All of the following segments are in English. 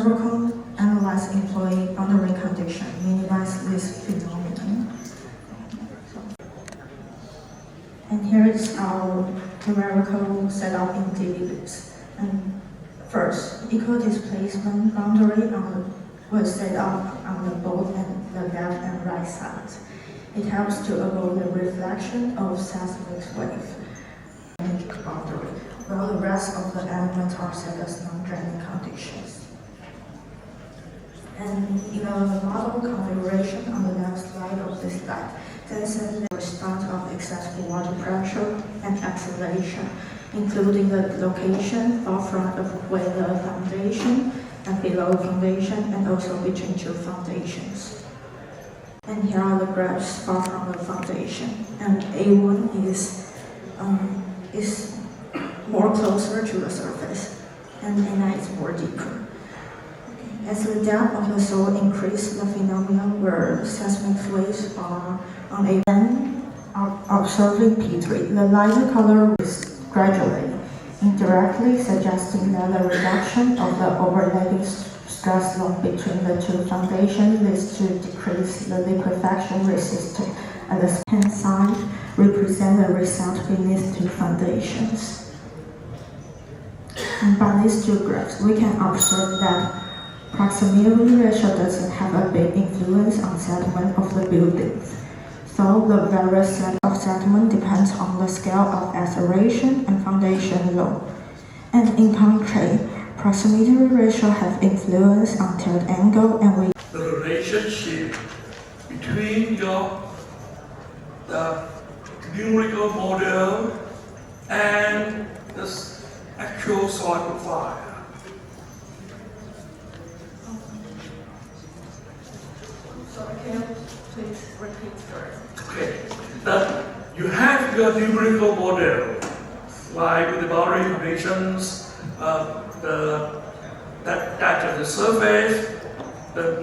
numerical analyze employee boundary condition, minimize this phenomenon. And here is our numerical setup in DBLibs. And first, equal displacement boundary was set up on the both and the left and right sides. It helps to avoid the reflection of seismic wave boundary, while the rest of the elements are set as non-draining conditions. And in the model configuration on the left side of this slide, there is a response of excessive water pressure and acceleration, including the location far front of where the foundation and below foundation, and also between two foundations. And here are the graphs far from the foundation. And A1 is more closer to the surface, and A9 is more deeper. As the depth of the soil increases, the phenomenon where seismic waves are on a observing P3, the lighter color is gradually, indirectly suggesting that the reduction of the overlapping stress load between the two foundations leads to decrease the liquefaction resistance, and the hand side represent the result beneath two foundations. And by these two graphs, we can observe that proximity ratio doesn't have a big influence on settlement of the buildings. So the various set of settlement depends on the scale of acceleration and foundation load. And in contrast, proximity ratio have influence on tilt angle, and the relationship between the numerical model and the actual soil profile. So can you please repeat first? Okay, that you have your numerical model, like with the boundary conditions, that the surface that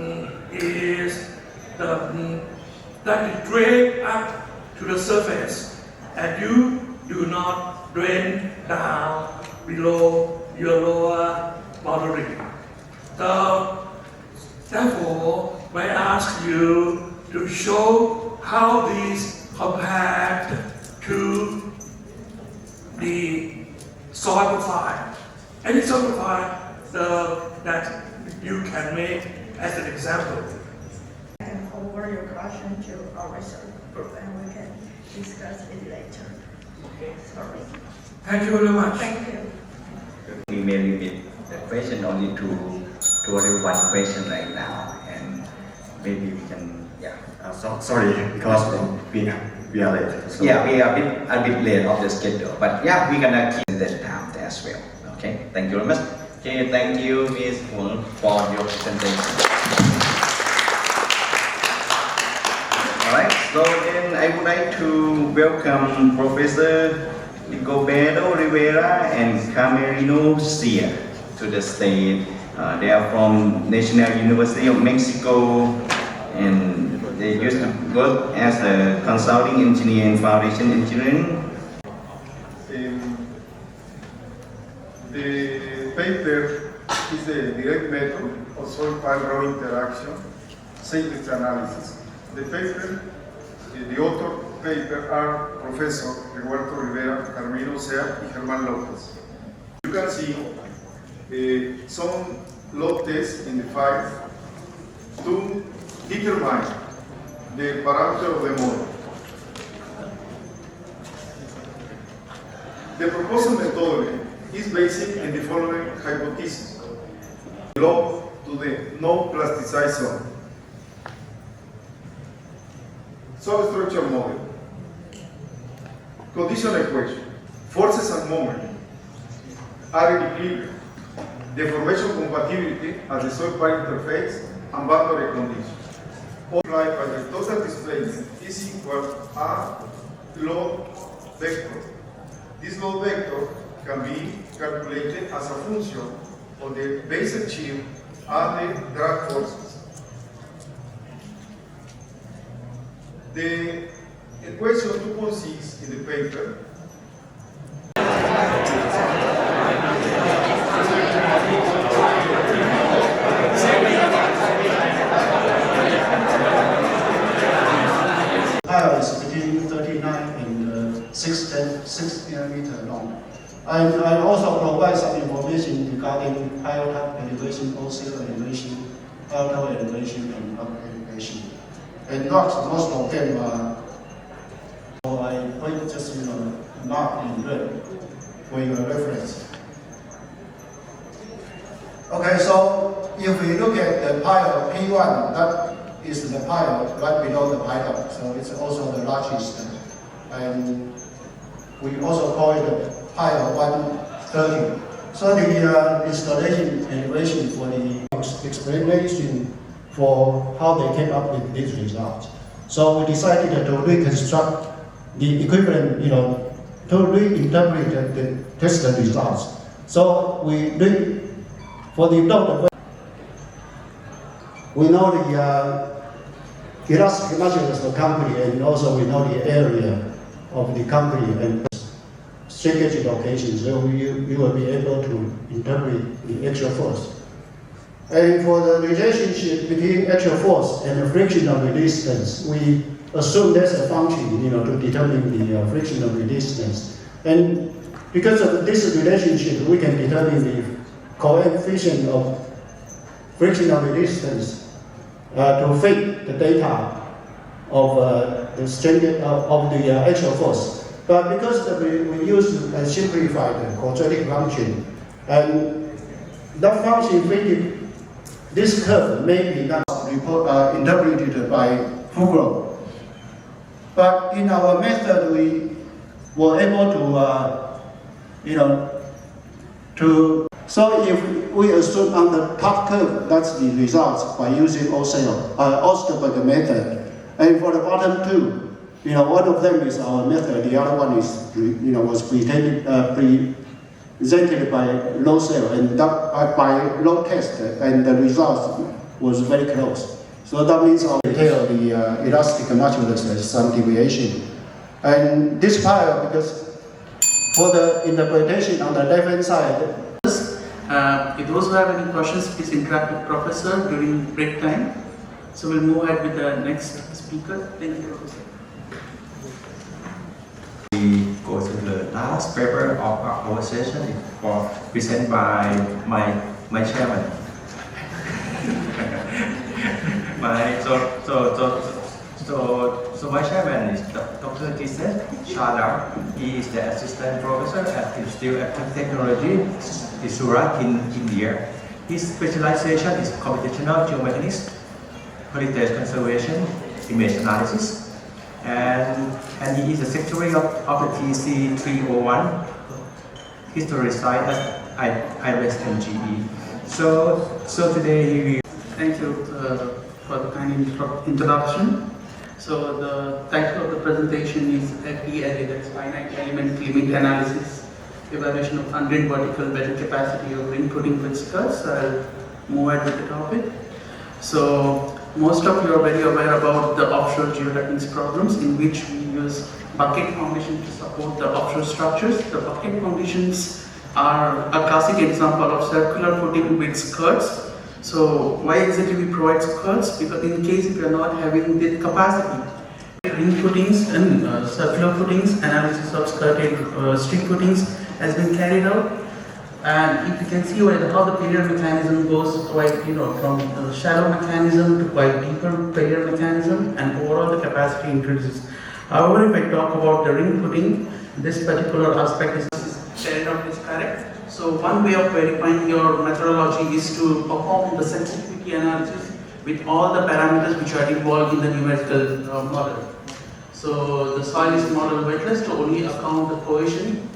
is drained up to the surface, and you do not drain down below your lower boundary. So, therefore, may I ask you to show how these compared to the soil profile. Any soil profile that you can make as an example. I can forward your question to our research group and we can discuss it later. Okay. Sorry. Thank you very much. Thank you. We may limit the question only to only one question right now, and maybe we can, sorry, because we are late. So. Yeah, we are a bit late of the schedule, but yeah, we're gonna keep that time as well. Okay, thank you very much. Okay, thank you, Ms. Huang, for your presentation. Alright, so then I would like to welcome Professor Rigoberto Rivera and Camerino Sia to the stage. They are from National University of Mexico, and they used to work as a consulting engineer in foundation engineering. The paper is the direct method of soil-pile-rock interaction, Seagc analysis. The paper, the author paper are Professor Rigoberto Rivera, Camerino Sia, and Germán López. You can see some load tests in the file to determine the parameter of the model. The proposed methodology is based on the following hypothesis. Load to the non-plasticized zone. Soil structure model. Condition equation. Forces and moment are in equilibrium. Deformation compatibility at the soil pile interface and boundary conditions. Multiplied by the total displacement is equal to load vector. This load vector can be calculated as a function of the basic shear and the drag forces. The equation 2.6 in the paper 6 millimeter long. And I also provide some information regarding higher top elevation, wholesale elevation, outer elevation, and upper elevation. And not most of them are, so I put just mark in red for your reference. Okay, so if we look at the pile P1, that is the pile right below the pile, so it's also the largest. And we also call it the pile 130. So the installation elevation for the explanation for how they came up with these results. So we decided to reconstruct the equivalent, to reinterpret the test results. So for the node, we know the elastic measures of the company, and also we know the area of the company and strategic locations, so you will be able to interpret the actual force. And for the relationship between actual force and the frictional resistance, we assume there's a function, to determine the frictional resistance. And because of this relationship, we can determine the coefficient of frictional resistance to fit the data of the standard of the actual force. But because we use a simplified quadratic function, and that function fitted this curve may be not interpreted by Fugro. But in our method, we were able so if we assume on the top curve, that's the results by using Osterberg method. And for the bottom two, one of them is our method, the other one is, was presented by low cell and that, by low test, and the results was very close. So that means our detail the elastic modulus has some deviation. And this pile, because for the interpretation on the left-hand side, if those who have any questions, please interact with Professor during break time. So we'll move ahead with the next speaker. Thank you, Professor. We go to the last paper of our session presented by my chairman. So my chairman is Dr. Seagc-Agssea. He is the assistant professor at the Institute of Technology in Surat in India. His specialization is computational geomechanics, heritage conservation, image analysis, and he is the secretary of the TC 301 history site at IRS-MGE. So today he will. Thank you for the kind introduction. So the title of the presentation is FELA, that's finite element limit analysis, evaluation of undrained vertical bedding capacity of ring footing with skirts. I'll move ahead with the topic. So most of you are very aware about the offshore geotechnics problems in which we use bucket foundation to support the offshore structures. The bucket foundations are a classic example of circular footing with skirts. So why exactly we provide skirts? Because in case if you are not having the capacity, ring footings and circular footings, analysis of skirted string footings has been carried out. And if you can see how the failure mechanism goes quite, from the shallow mechanism to quite deeper failure mechanism, and overall the capacity increases. However, if I talk about the ring footing, this particular aspect is carried out is correct. So one way of verifying your methodology is to perform the sensitivity analysis with all the parameters which are involved in the numerical model. So the soil is modeled weightless to only account the cohesion,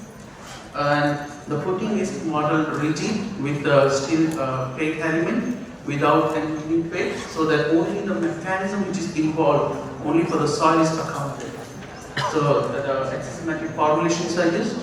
and the footing is modeled rigid with the steel plate element without any unique weight, so that only the mechanism which is involved only for the soil is accounted. So the axisymmetric formulations are used.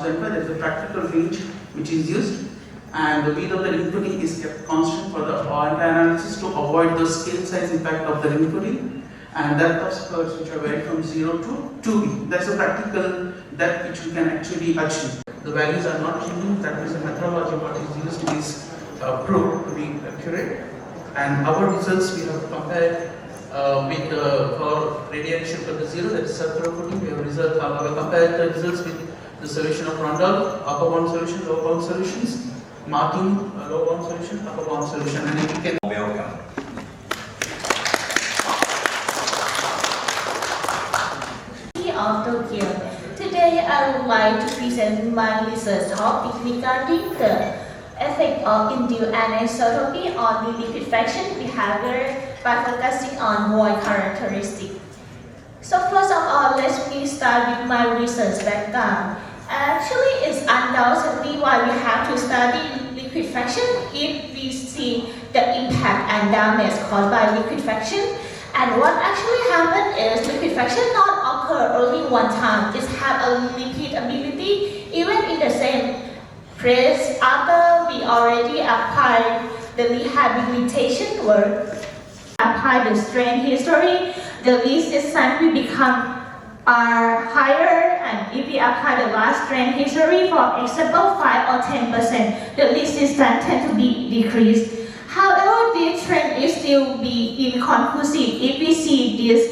There is a practical range which is used, and the width of the ring footing is kept constant for the analysis to avoid the scale size impact of the ring footing, and depth of skirts which are vary from 0 to 2b. That's a practical depth which we can actually achieve. The values are not changing, that means the methodology what is used is proved to be accurate, and our results we have compared with for radiant shift of the zero, that is circular cooling. We have compared the results with the solution of Rondel, upper bound solution, lower bound solutions, marking lower bound solution, upper bound solution, and if you can. Welcome. Of Tokyo. Today I would like to present my research topic regarding the effect of induced anisotropy on the liquefaction behavior by focusing on void characteristics. So first of all, let me start with my research background. Actually, it's undoubtedly why we have to study liquefaction if we see the impact and damage caused by liquefaction. And what actually happened is liquefaction not occur only one time. It has a repeatability even in the same place after we already applied the rehabilitation work. Apply the strain history, the resistance will become higher, and if we apply the last strain history, for example 5 or 10%, the resistance tends to be decreased. However, this trend is still be inconclusive if we see this,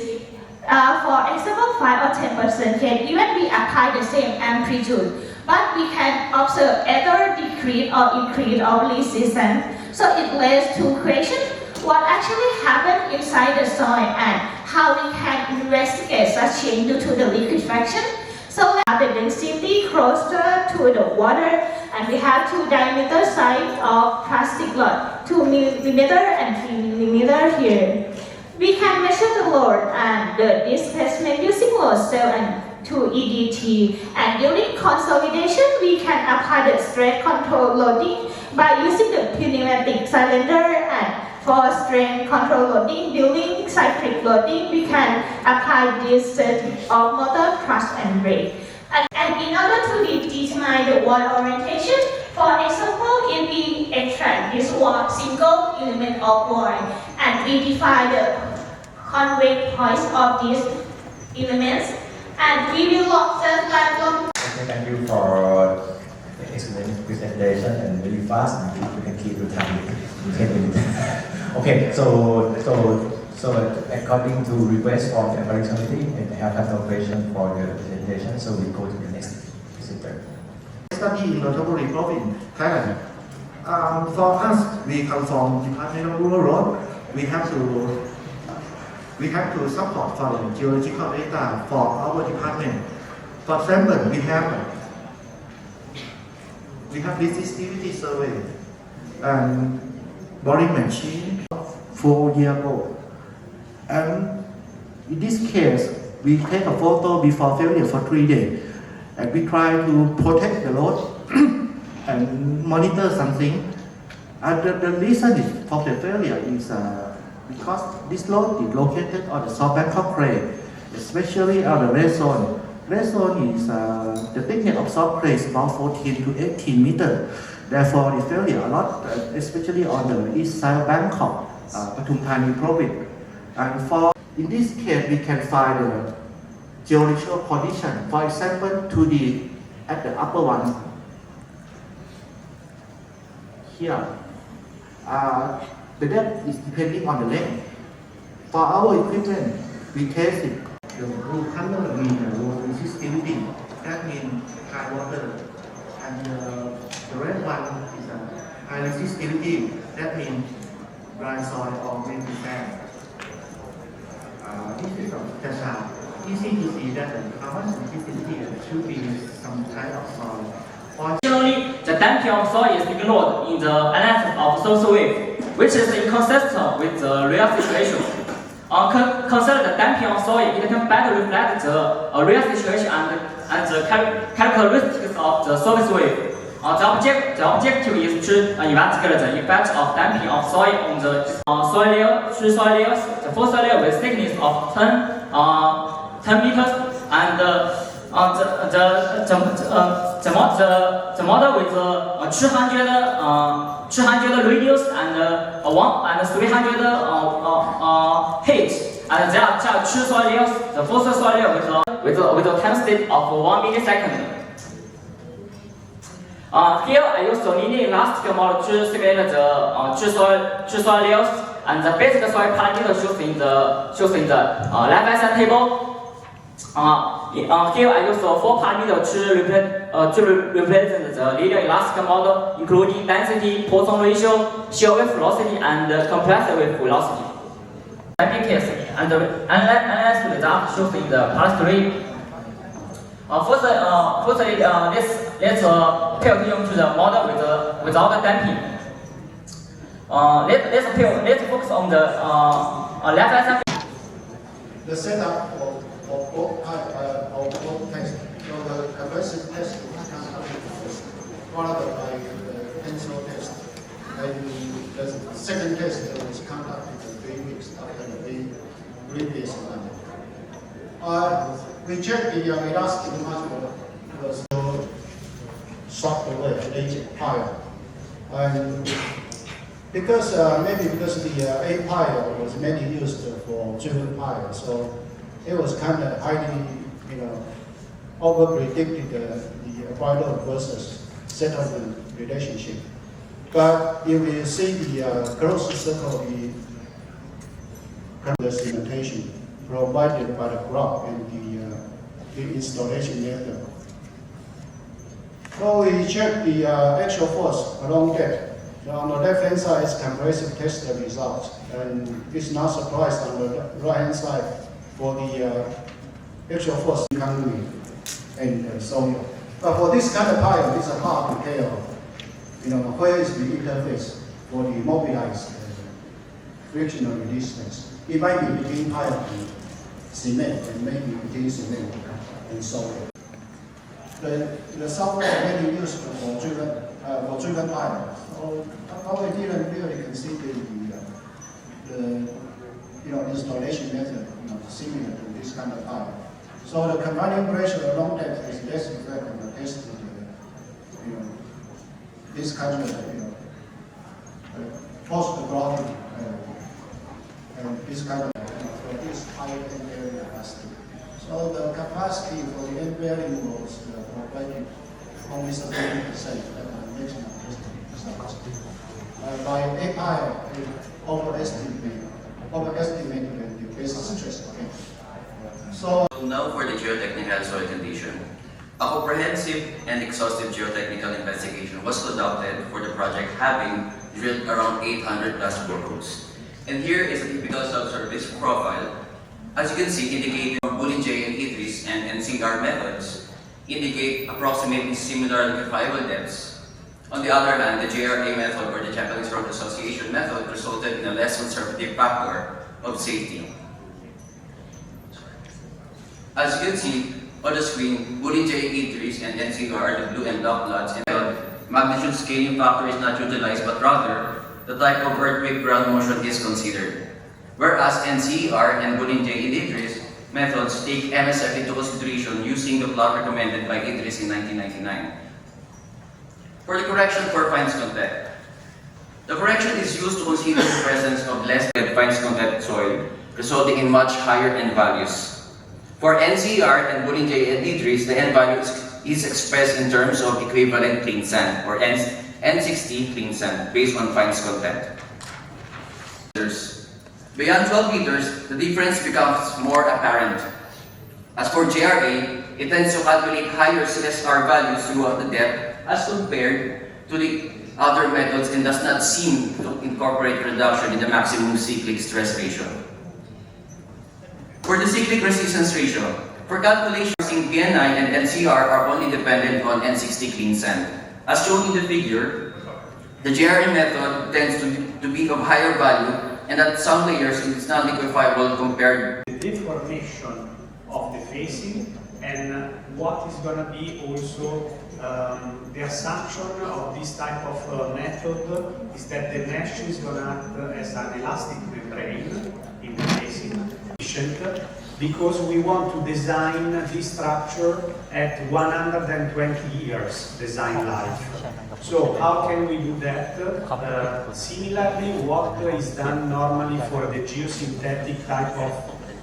for example, 5 or 10% can even be applied the same amplitude, but we can observe either decrease or increase of resistance. So it leads to questions what actually happened inside the soil and how we can investigate such change due to the liquefaction. So we have the density closer to the water, and we have two diameter size of plastic rod, 2 mm and 3 mm here. We can measure the load and the displacement using load cell and 2 EDT. And during consolidation, we can apply the stress control loading by using the pneumatic cylinder, and for strain control loading during cyclic loading, we can apply this set of motor thrust and brake. And in order to determine the wall orientation, for example, if we extract this one single element of wall and we define the convex points of these elements, and we will observe that. Okay, thank you for the excellent presentation and very fast. You can keep your time in 10 minutes. Okay, so according to request from the Appellate Committee, and I have no question for the presentation, so we go to the next presenter. Study in Notably Province, Thailand. For us, we come from Department of Rural Road. We have to support for the geological data for our department. For example, we have resistivity survey and boring machine 4 years ago. And in this case, we take a photo before failure for 3 days, and we try to protect the load and monitor something. And the reason for the failure is because this load is located on the South Bangkok Cray, especially on the red zone. Red zone is the thickness of soft clay is about 14 to 18 meters. Therefore, the failure a lot, especially on the east side of Bangkok, Pathum Thani province. And in this case, we can find the geological condition. For example, 2D at the upper one here. The depth is depending on the length. For our equipment, we test it. The blue color means low resistivity. That means high water. And the red one is a high resistivity. That means dry soil or maybe sand. This is a data. Easy to see that how much resistivity should be some kind of soil. Additionally, the damping of soil is ignored in the analysis of source wave, which is inconsistent with the real situation. Consider the damping of soil, it can better reflect the real situation and the characteristics of the surface wave. The objective is to investigate the effect of damping of soil on the soil layer, 3 soil layers, the 4th soil layer with thickness of 10 meters, and the model with 200 radius and 300 height, and there are 2 soil layers, the 4th soil layer with a time state of 1 millisecond. Here I use the linear elastic model to simulate the 2 soil layers and the basic soil parameter shows in the left-hand side table. Here I use 4 parameters to represent the linear elastic model, including density, Poisson ratio, shear wave velocity, and compressive wave velocity. Damping case and the analysis result shows in the part 3. Firstly, let's pay attention to the model without damping. Let's focus on the left-hand side. The setup of both tests, so the compressive test was conducted first, followed by the tensile test, and the second test was conducted 3 weeks after the previous one. We checked the elastic module was soft away, late pile, and maybe because the A pile was mainly used for driven pile, so it was kind of highly, over predicted the vital versus settlement relationship. But if you see the closed circle, the instrumentation provided by the graph and the installation method. So we check the actual force along that. On the left-hand side is compressive test results, and it's not surprised on the right-hand side for the actual force in concrete and soil. But for this kind of pile, it's hard to tell, where is the interface for the mobilized frictional resistance. It might be between pile and cement, and maybe between cement and soil. The software mainly used for driven pile. So we didn't really consider the installation method similar to this kind of pile. So the combining pressure along depth is less effect on the test this kind of force gravity and this kind of for this high end area capacity. So the capacity for the end bearing was provided only 70% at the maximum testing results. By A pile, we overestimated the basic stress. Okay. So now for the geotechnical soil condition. A comprehensive and exhaustive geotechnical investigation was conducted for the project, having drilled around 800 plus boreholes. And here is a typical subsurface profile. As you can see, indicated from Bollinger and Idris and NCR methods indicate approximately similar liquefiable depths. On the other hand, the JRA method, or the Japanese Rock Association method, resulted in a less conservative factor of safety. As you can see on the screen, Bollinger, Idris, and NCR are the blue and black plots, and the magnitude scaling factor is not utilized, but rather the type of earthquake ground motion is considered. Whereas NCR and Bollinger and Idris methods take MSF into consideration using the plot recommended by Idris in 1999. For the correction for fines content, the correction is used to consider the presence of less than fines content soil, resulting in much higher N values. For NCR and Bollinger and Idris, the N value is expressed in terms of equivalent clean sand, or N60 clean sand, based on fines content. Beyond 12 meters, the difference becomes more apparent. As for JRA, it tends to calculate higher CSR values throughout the depth as compared to the other methods, and does not seem to incorporate reduction in the maximum cyclic stress ratio. For the cyclic resistance ratio, for calculations, BNI and NCR are only dependent on N60 clean sand. As shown in the figure, the JRA method tends to be of higher value, and at some layers it is not liquefiable compared to the deformation of the facing, and what is going to be also the assumption of this type of method is that the mesh is going to act as an elastic membrane in the facing, because we want to design this structure at 120 years design life. So how can we do that? Similarly, what is done normally for the geosynthetic type of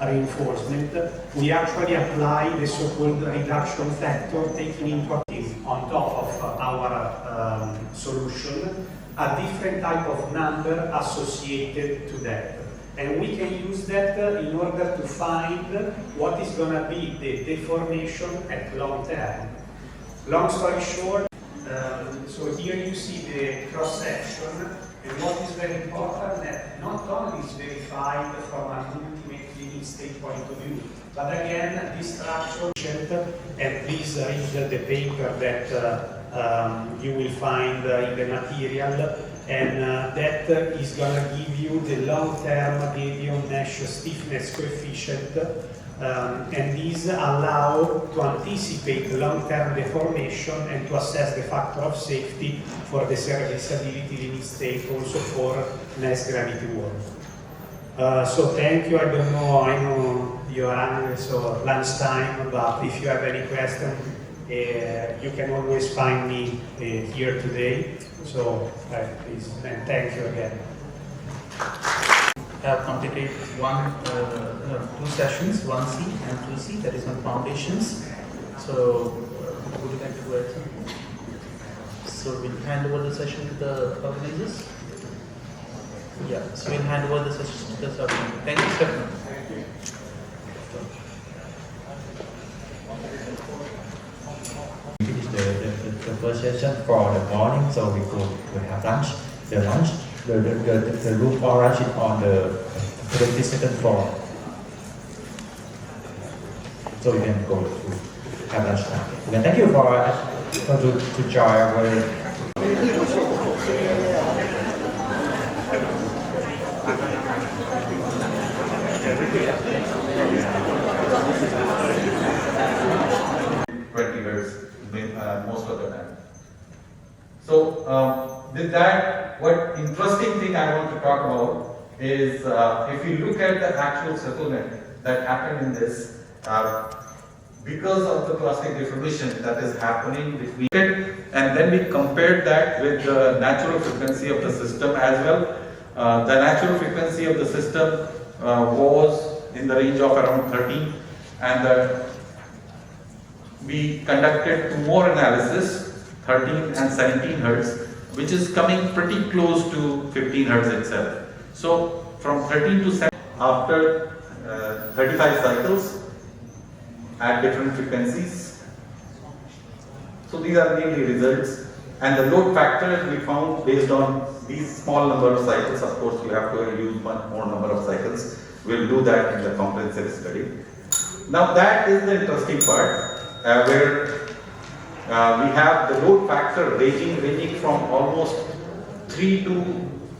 reinforcement, we actually apply the so-called reduction factor, taking into account on top of our solution a different different type of number associated to that. And we can use that in order to find what is going to be the deformation at long term. Long story short, so here you see the cross-section, and what is very important that not only is verified from an ultimate limit state point of view, but again, this structure, and please read the paper that you will find in the material, and that is going to give you the long-term Gaussian mesh stiffness coefficient, and these allow to anticipate long-term deformation and to assess the factor of safety for the serviceability limit state, also for less gravity work. So thank you. I don't know, I know you're hungry, so lunchtime, but if you have any question, you can always find me here today. So please, and thank you again. Have completed two sessions, 1C and 2C, that is on foundations. So, would you like to go ahead? So, we'll hand over the session to the organizers. Yeah, so we'll hand over the session to the organizers. Thank you, Stefan. Finish the first session for the morning, so we go to have lunch. The room for lunch is on the 22nd floor. So you can go to have lunch now. Okay, thank you to join our most of the time. So with that, what interesting thing I want to talk about is if you look at the actual settlement that happened in this, because of the plastic deformation that is happening between it, and then we compared that with the natural frequency of the system as well. The natural frequency of the system was in the range of around 13, and we conducted two more analysis, 13 and 17 Hertz, which is coming pretty close to 15 Hertz itself. So from 13 to 17, after 35 cycles at different frequencies. So these are mainly results, and the load factor we found based on these small number of cycles. Of course, you have to use one more number of cycles. We'll do that in the comprehensive study. Now that is the interesting part. Where we have the load factor ranging from almost 3 to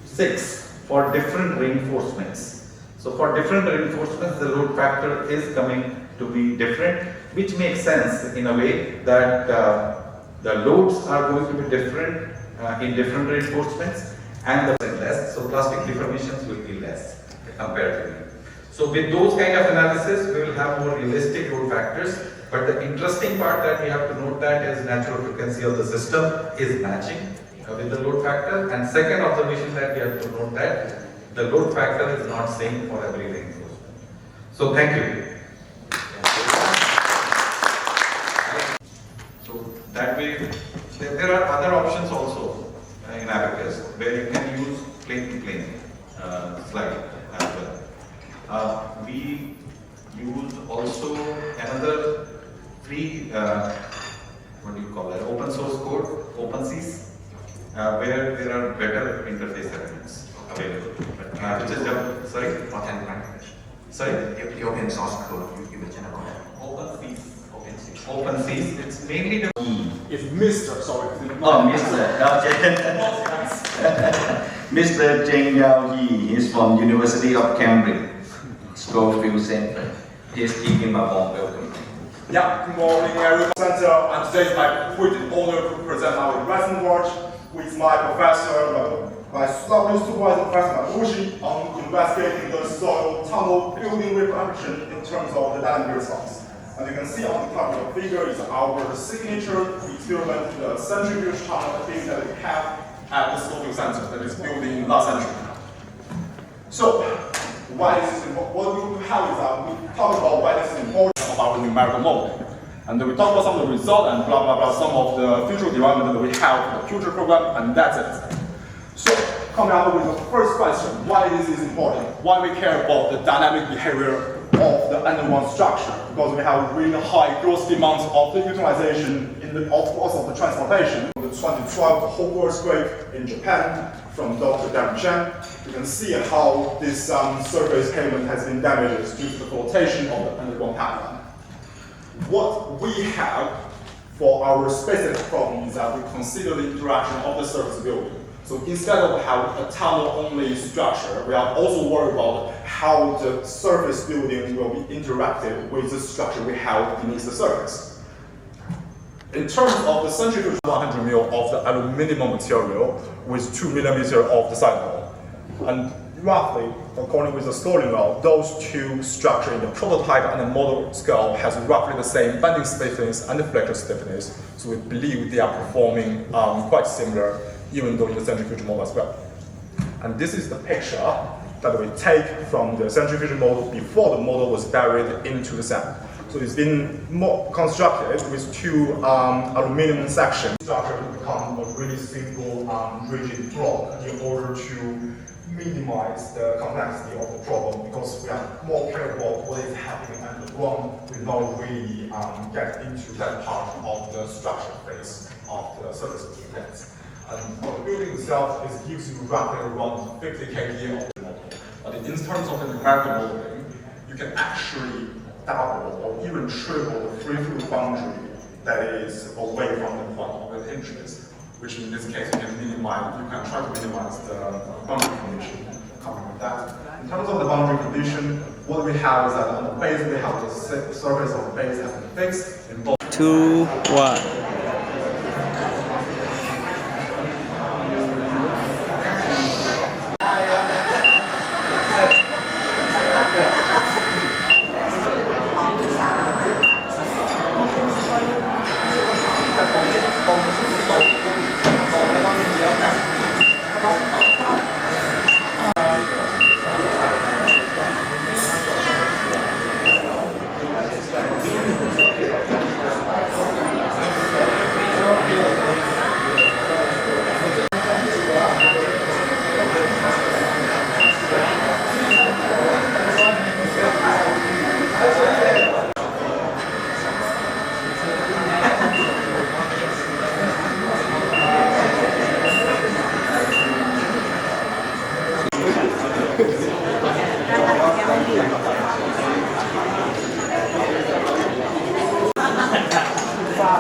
6 for different reinforcements. So for different reinforcements, the load factor is coming to be different, which makes sense in a way that the loads are going to be different in different reinforcements, and the less. So plastic deformations will be less comparatively. So with those kind of analysis, we will have more realistic load factors. But the interesting part that we have to note that is natural frequency of the system is matching with the load factor. And second observation that we have to note that the load factor is not same for every reinforcement. So thank you. So that way, there are other options also in Abacus where you can use plane-to-plane slide as well. We use also another free, what do you call that, open source code, OpenSeas, where there are better interface elements available. Which is, sorry? Content language. Sorry? The open source code you mentioned about that. OpenSeas, it's mainly the... It's Mr. Sorry. Oh, Mr. Mr. Zheng Yaoyi, he's from University of Cambridge, Schofield Center. He's speaking about warm welcome. Yeah, good morning everyone. And today it's my great honor to present our recent work with my professor, my lovely supervisor, Professor Mabushi, on investigating the soil tunnel building reproduction in terms of the dynamic response. And you can see on the top of the figure is our signature experiment, the centrifuge tunnel thing that we have at the Schofield Center that is built in last century. So, why is this important? What we have is that we talk about why this is important of our numerical modeling. And then we talk about some of the results and blah blah blah, some of the future development that we have for the future program, and that's it. So coming up with the first question, why this is important, why we care about the dynamic behavior of the underground structure, because we have really high gross demands of the utilization in the, of course, of the transportation. The 2012 whole earthquake in Japan from Dr. Darren Chen, you can see how this surface pavement has been damaged due to the flotation of the underground pipeline. What we have for our specific problem is that we consider the interaction of the surface building. So instead of having a tunnel-only structure, we are also worried about how the surface building will be interacted with the structure we have beneath the surface. In terms of the centrifuge, 100 mil of the aluminum material with 2 millimeters of the side wall. And roughly, according with the scaling law, those two structures in the prototype and the model scale has roughly the same bending stiffness and flexure stiffness. So we believe they are performing quite similar, even though in the centrifuge model as well. And this is the picture that we take from the centrifuge model before the model was buried into the sand. So it's been more constructed with two aluminum sections. The structure will become a really simple rigid block in order to minimize the complexity of the problem, because we are more careful what is happening underground. We not really get into that part of the structure phase of the surface defense. And for the building itself, it gives you roughly around 50 kg of the model. But in terms of the numerical modeling, you can actually double or even triple the free fluid boundary that is away from the front of the hinges, which in this case you can minimize, you can try to minimize the boundary condition coming with that. In terms of the boundary condition, what we have is that on the base we have the surface of the base has been fixed in both 2, 1.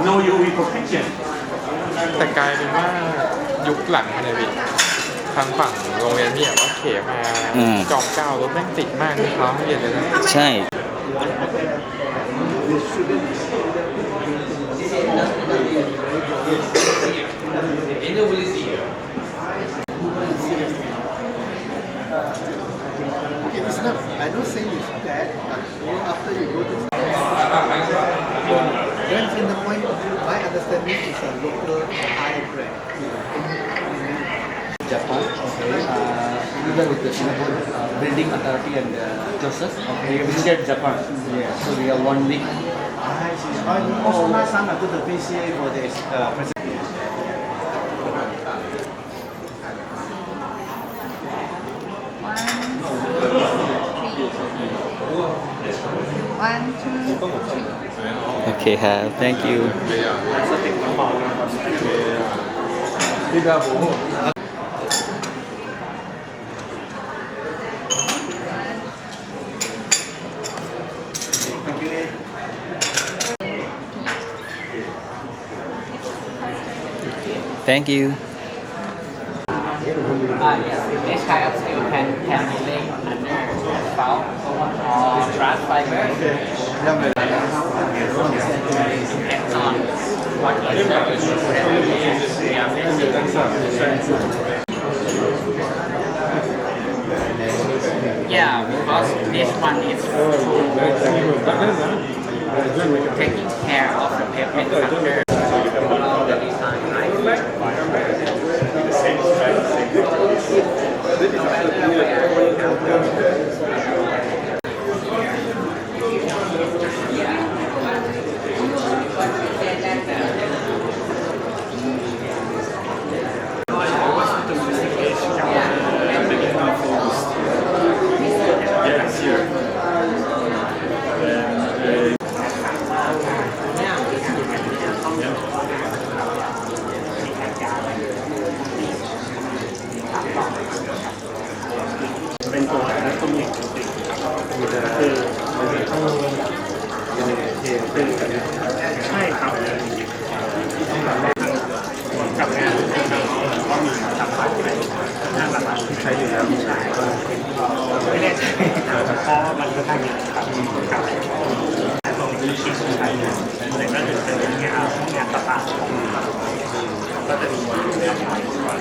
No UV protection แต่กลายเป็นว่ายุคหลังเนี่ยพี่ทางฝั่งโรงเรียนพี่ว่าเขมาจอมเก้ารถแม่งติดมากที่เขาเรียนเลยนะใช่ It's not, I don't say it's bad, but after you go to then in the point, my understanding is a local high brand. Japan, okay, together with the Singapore Building Authority and Joseph, okay, we visited Japan. Yeah, so we are 1 week. I see. Also last time I took the PCA for the presentation. One, two, three. Okay ครับ thank you thank you Yes, this kind of steel can be laid under asphalt or brass fiber. Depends on what the surface we are facing. Yeah, because this one is taking care of the pavement factor. Along the design, right? Yeah. ใช่ครับกับงานก็มีทำผ่านไปงานหลักๆที่ใช้อยู่แล้วไม่แน่ใจเพราะมันก็ทำงานครับตรงที่ชิ้นสุดท้ายเนี่ยแต่ก็จะเป็นงานต่างๆก็จะมีงานถ่ายก่อน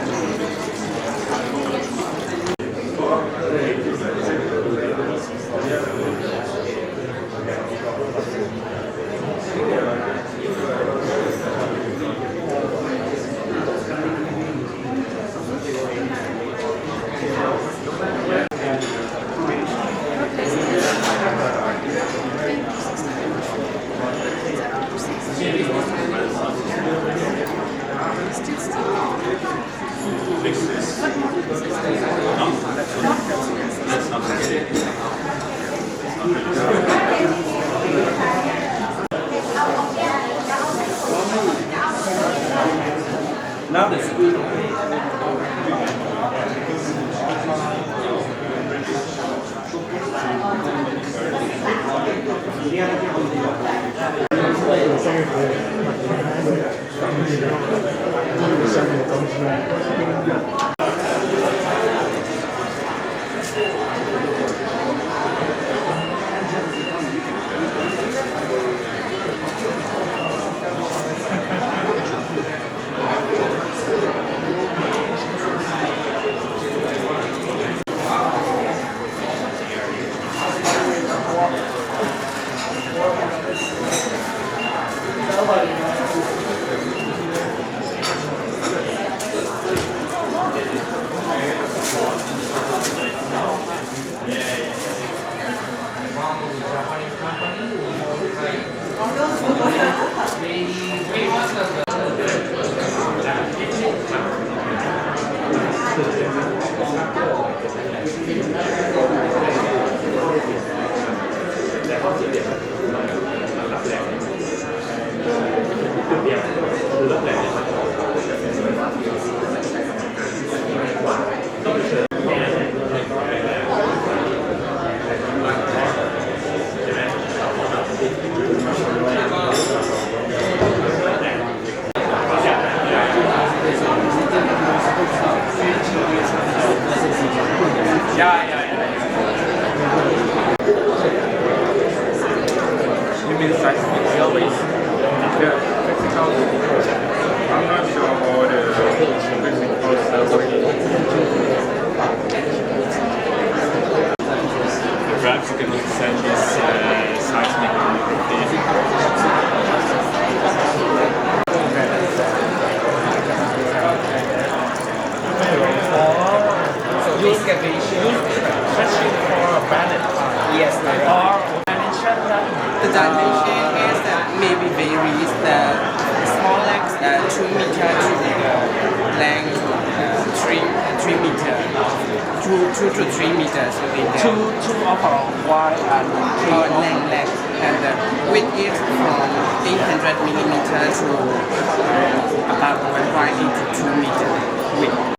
Now the school. Perhaps you can send this seismic So this can be used especially for a planet. Yes, or dimension. The dimension is maybe varies. The smallest 2 meter to length 3 meter. 2 to 3 meters. Two of our wide and length and the width is from 800 millimeter to about 1.8 to 2 meter width.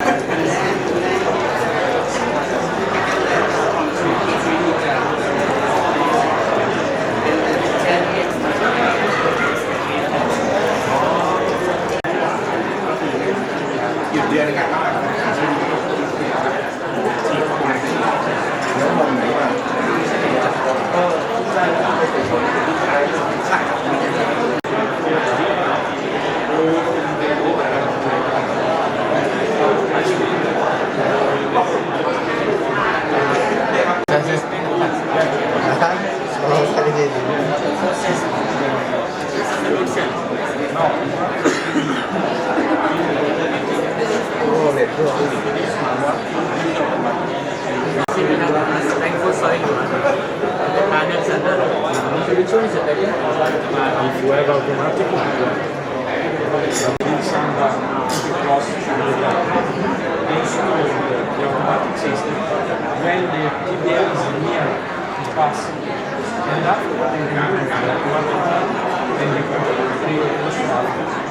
When the TBL is near the pass, and after that, you can move then you can create a push.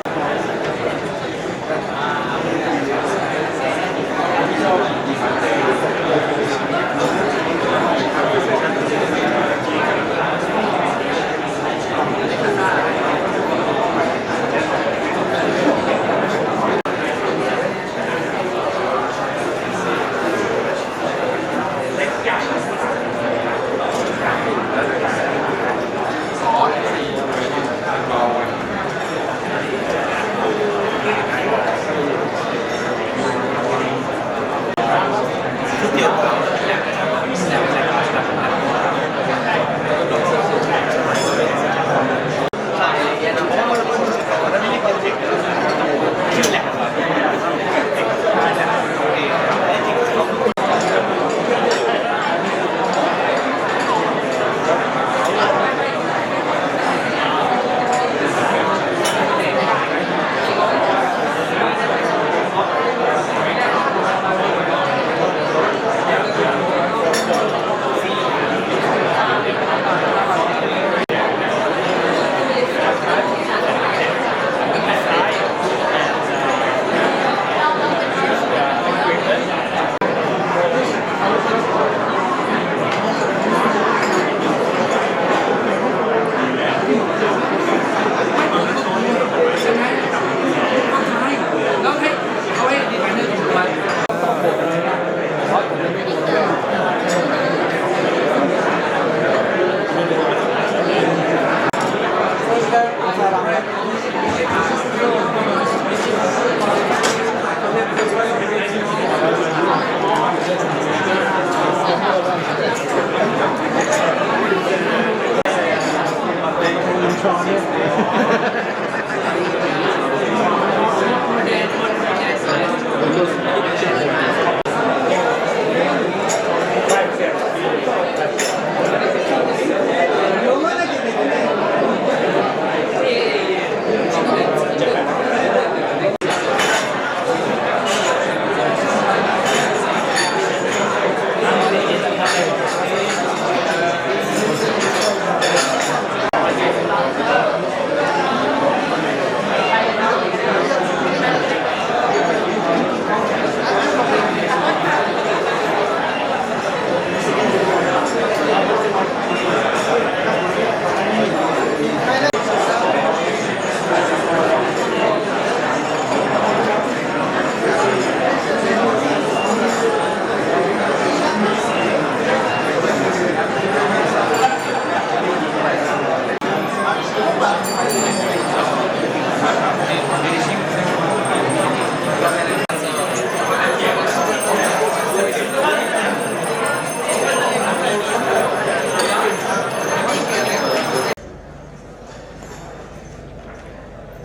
ช้อนเนี่ย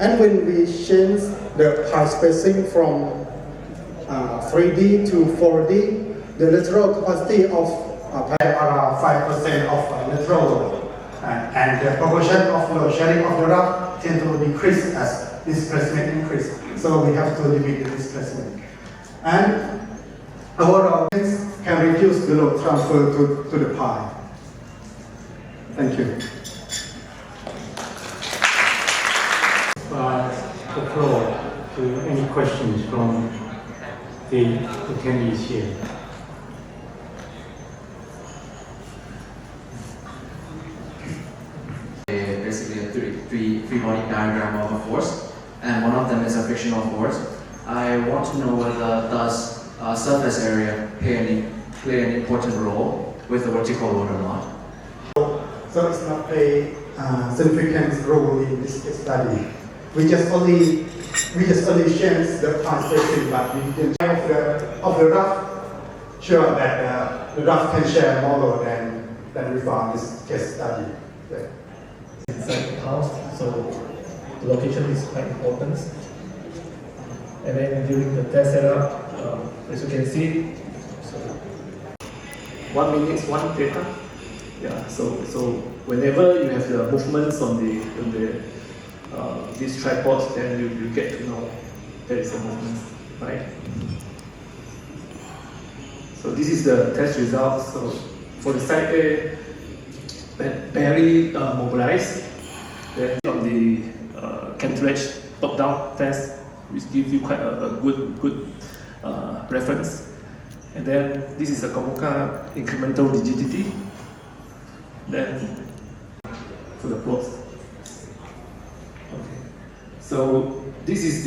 And when we change the pi spacing from 3D to 4D, the lateral capacity of pi around 5% of lateral load. And the proportion of load sharing of the rock tend to decrease as displacement increase. So we have to limit the displacement. And overall, this can reduce the load transfer to the pi. Thank you. The floor to any questions from the attendees here. Basically a three-body diagram of a force, and one of them is a frictional force. I want to know whether does surface area play an important role with the vertical load or not. So it's not a significant role in this study. We just only change the pi spacing, but we didn't of the rough sure that the rough can share more load than we found in this case study. Yeah. Inside the house, so the location is quite important. And then during the test setup, as you can see, so 1 minute, 1 data. Yeah. So whenever you have the movements on these tripods, then you get to know there is a movement, right? So this is the test result. So for the side A, barely mobilized. Then on the cartilage top-down test, which gives you quite a good reference. And then this is a Komuka incremental rigidity. Then for the plots. Okay. So this is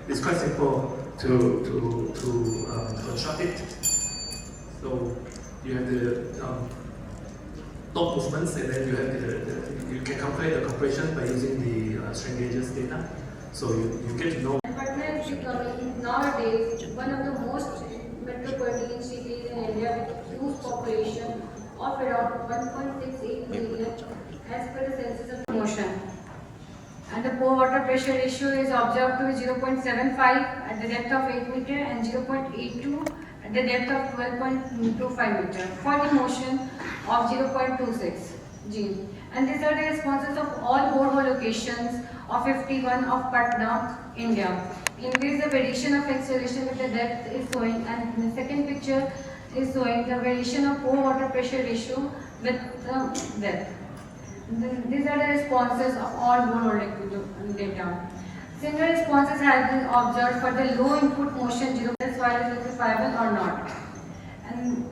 it's quite simple to construct it. So you have the top movements, and then you have you can calculate the compression by using the strain gauges data. So you get to know. Patna is becoming nowadays one of the most metropolitan cities in India with huge population of around 1.68 million as per the census of motion. And the pore water pressure ratio is observed to be 0.75 at the depth of 8 meter and 0.82 at the depth of 12.25 meter for the motion of 0.26 G. And these are the responses of all borehole locations of 51 of Patna, India. In which the variation of acceleration with the depth is showing, and in the second picture is showing the variation of pore water pressure ratio with the depth. These are the responses of all borehole data. Similar responses have been observed for the low input motion 0 soil is liquefiable or not. And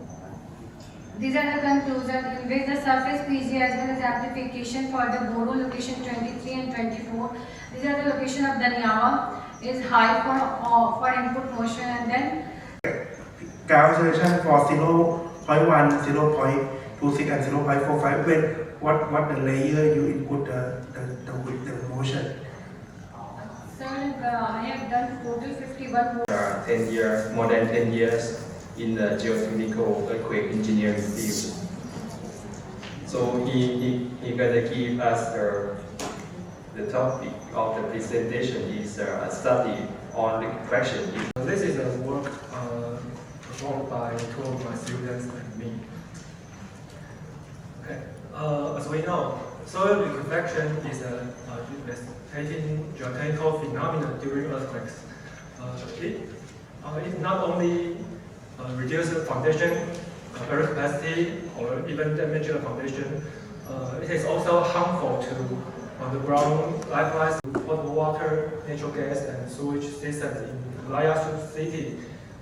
these are the conclusions in which the surface PG as well as amplification for the borehole location 23 and 24. These are the location of Danyava is high for input motion, and then calculation for 0.1, 0.26 and 0.45 when what the layer you input the motion. Sir, I have done total 51 10 years, more than 10 years in the geotechnical earthquake engineering field. So he gonna give us the topic of the presentation is a study on liquefaction. This is a work performed by two of my students and me. Okay. As we know, soil liquefaction is a devastating geotechnical phenomenon during earthquakes. It not only reduces foundation earth capacity or even damage the foundation, it is also harmful to underground likewise water, natural gas, and sewage systems in Seagc-Agssea city,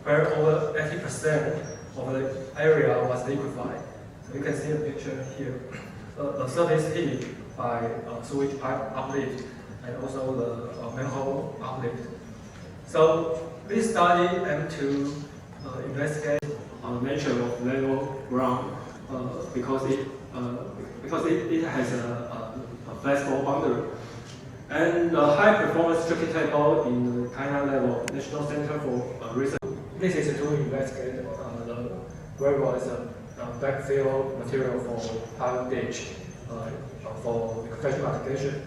where over 80% of the area was liquefied. So you can see a picture here. The surface heat by sewage pipe uplift and also the manhole uplift. So this study aimed to investigate the nature of level ground because it has a flexible boundary. And the high performance tricky table in the China level National Center for Research. This is to investigate the gravel as a backfill material for pilot ditch for liquefaction application.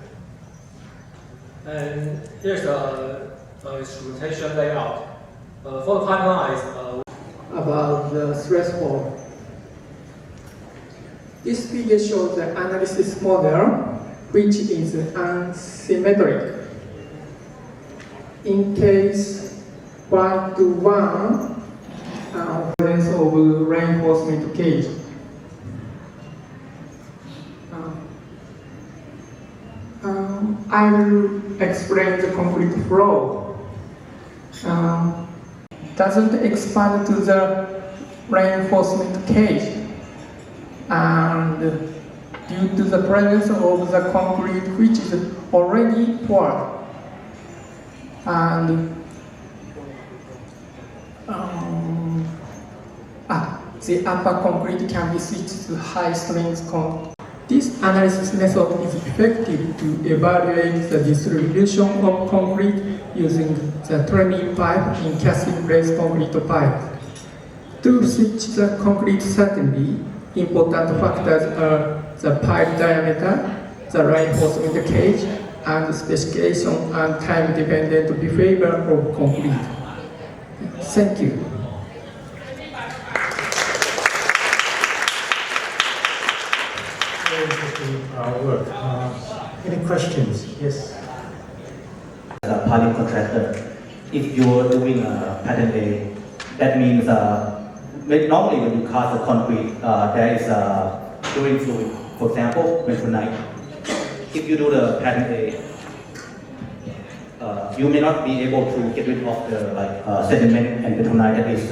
And here's the instrumentation layout. For the pipelines, about the threshold. This figure shows the analysis model, which is unsymmetric. In case 1 to 1, presence of reinforcement cage. I will explain the concrete flow. Doesn't expand to the reinforcement cage, and due to the presence of the concrete which is already poured, and the upper concrete can be switched to high strength concrete. This analysis method is effective to evaluate the distribution of concrete using the trimming pipe in casting-based concrete pipe. To switch the concrete certainty, important factors are the pipe diameter, the reinforcement cage, and the specification and time-dependent behavior of concrete. Thank you. Work. Any questions? Yes. As a piling contractor, if you're doing a pattern A, that means normally when you cast the concrete, there is a drilling fluid, for example, bentonite. If you do the pattern A, you may not be able to get rid of the sediment and bentonite. That is,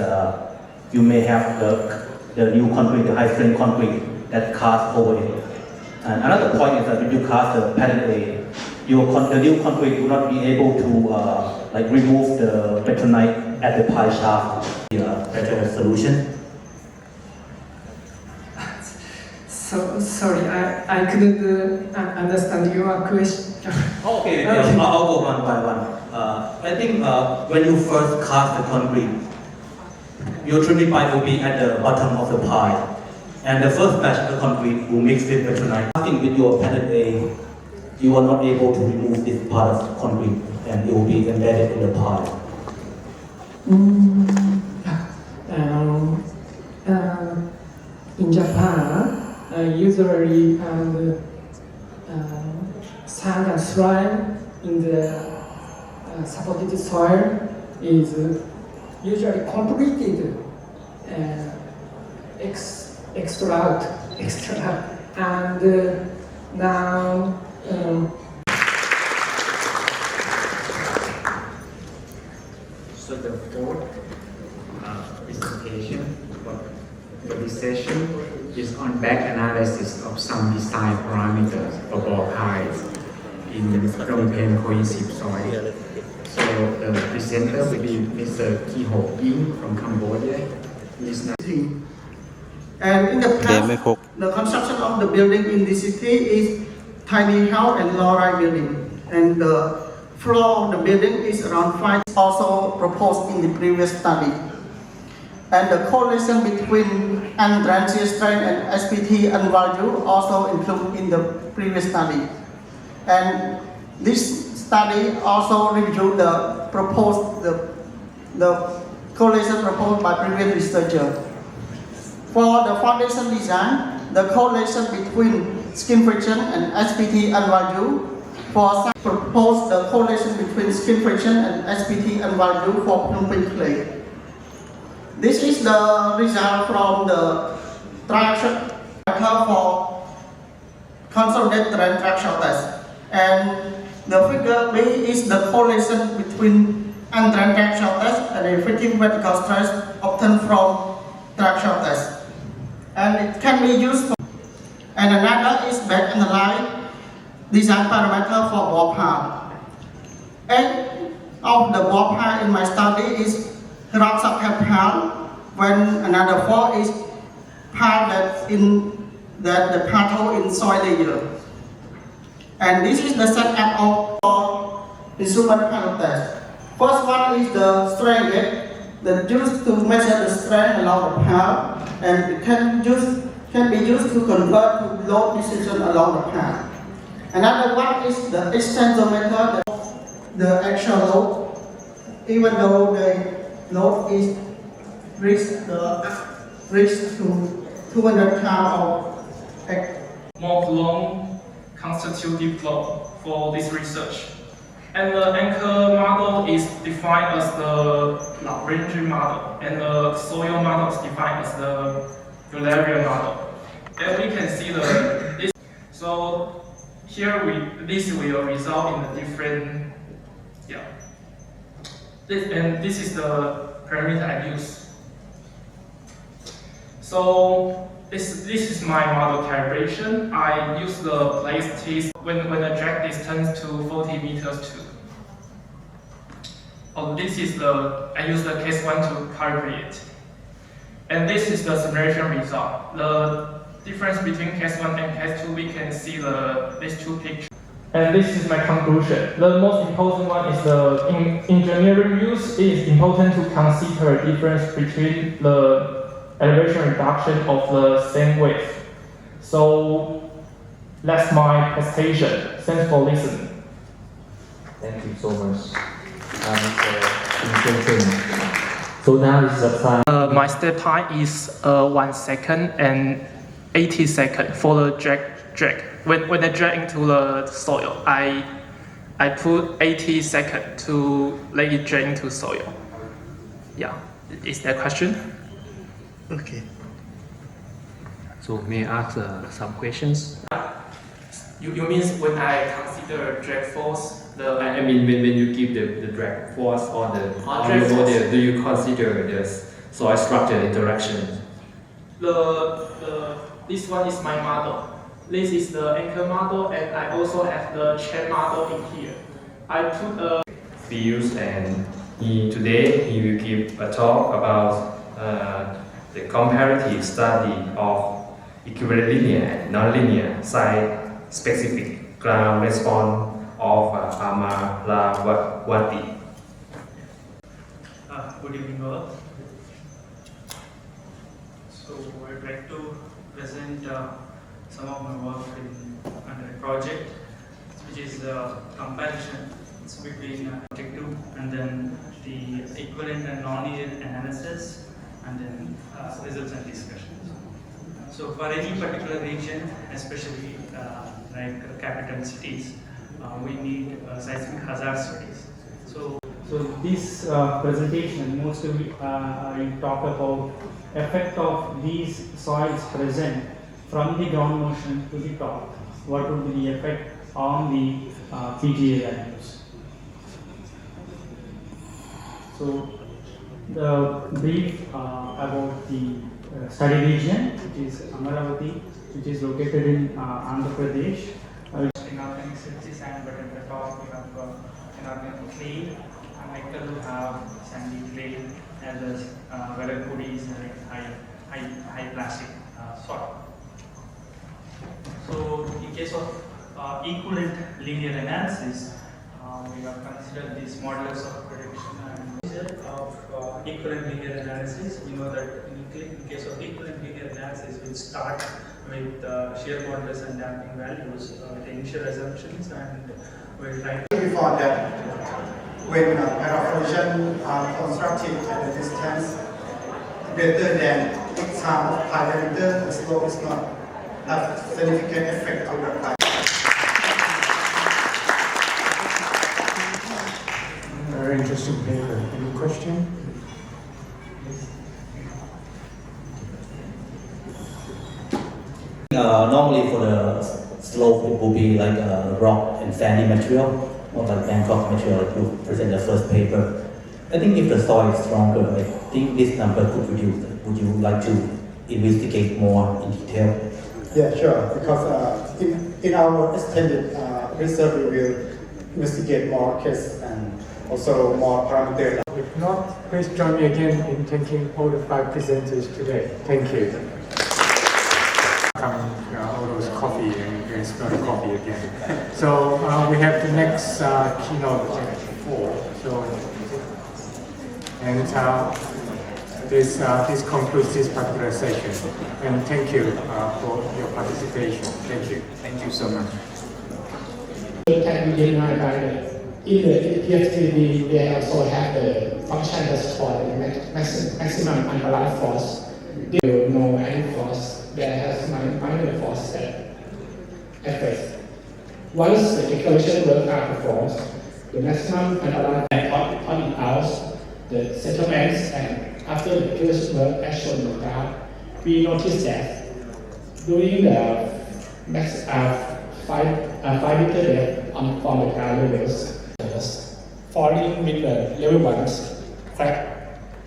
you may have the new concrete, the high strength concrete that cast over it. And another point is that when you cast the pattern A, the new concrete will not be able to remove the bentonite at the pile shaft. Better solution. So sorry, I couldn't understand your question. Okay, I'll go one by one. I think when you first cast the concrete, your trimming pipe will be at the bottom of the pile. And the first batch of the concrete will mix with bentonite. Casting with your pattern A, you are not able to remove this part of concrete and it will be embedded in the pile. In Japan, usually sand and slime in the supported soil is usually completed extract, and now so the fourth presentation for this session is on back analysis of some design parameters for ball heights in Phnom cohesive soil. So the presenter will be Mr. Ki Ho Ying from Cambodia. He's now and in the past, the construction of the building in this city is tiny house and low-rise building. And the floor of the building is around 5, also proposed in the previous study. And the correlation between N-Drancy strain and SPT and value also included in the previous study. And this study also reviewed the correlation proposed by previous researcher. For the foundation design, the correlation between skin friction and SPT and value for proposed the correlation between skin friction and SPT and value for plumping clay. This is the result from the traction for consolidated drain traction test. And the figure B is the correlation between drain traction test and the fitting vertical stress obtained from traction test. And it can be used for, and another is back analyze design parameter for ball part. And of the ball part in my study is rock subcapital, when another 4 is part that the part in soil layer. And this is the setup of instrument panel test. First one is the strain gauge that used to measure the strain along the path, and it can be used to convert to load decision along the path. Another one is the extensometer, the actual load, even though the load is reached to 200 pounds of long constitutive load for this research. And the anchor model is defined as the Lagrange model, and the soil model is defined as the Eulerian model. And we can see this. So here this will result in the different, this is the parameter I use. So this is my model calibration. I use the place test when the drag distance to 40 meters too. This is I use the case 1 to calibrate. And this is the simulation result. The difference between case 1 and case 2, we can see these two pictures. And this is my conclusion. The most important one is the engineering use. It is important to consider the difference between the elevation reduction of the same width. So that's my presentation. Thanks for listening. Thank you so much. So now is the time. My step time is 1 second and 80 seconds for the drag. When I drag into the soil, I put 80 seconds to let it drag into soil. Yeah, is that a question? Okay. So may I ask some questions? You mean when I consider drag force? I mean when you give the drag force on the drag model, force. do you consider the soil structure interaction? This one is my model. This is the anchor model, and I also have the chain model in here. I put a views, and today he will give a talk about the comparative study of equivalent linear and nonlinear site-specific ground response of Amaravati. Good evening all. So I'd like to present some of my work under a project, which is a comparison between objective and then the equivalent and non-linear analysis, and then results and discussions. So for any particular region, especially like capital cities, we need seismic hazard studies. So this presentation mostly I talk about effect of these soils present from the ground motion to the top. What would be the effect on the PGA values? So the brief about the study region, which is Amaravati, which is located in Andhra Pradesh. Inorganic silty sand, but at the top we have inorganic clay, and like we have sandy clay, as well as Verakudi is high plastic soil. So in case of equivalent linear analysis, we have considered these models of prediction, and procedure of equivalent linear analysis. We know that in case of equivalent linear analysis, we start with shear modulus and damping values with the initial assumptions, and we'll try to. Before that, when perforation are constructed at a distance greater than x sum of pi diameter, the slope is not have significant effect on the pi. Very interesting paper. Any question? Normally for the slope it will be like a rock and sandy material, or like Bangkok material like you present the first paper. I think if the soil is stronger, I think this number could reduce. Would you like to investigate more in detail? Yeah, sure. Because in our extended research, we will investigate more cases and also more parameters. If not, please join me again in thanking all the 5 presenters today. Thank you. All those coffee and smell the coffee again. So we have the next keynote at 4. So and this concludes this particular session. And thank you for your participation. Thank you. Thank you so much. Can be denied by in the PFTB, they also have the function that's called the maximum underlying force. There no any force that has minor force that affects. Once the equation works out the force, the maximum underlying point out the settlements, and after the equation work as shown in the graph, we notice that during the max 5 meter depth from the ground levels, falling with the level ones, crack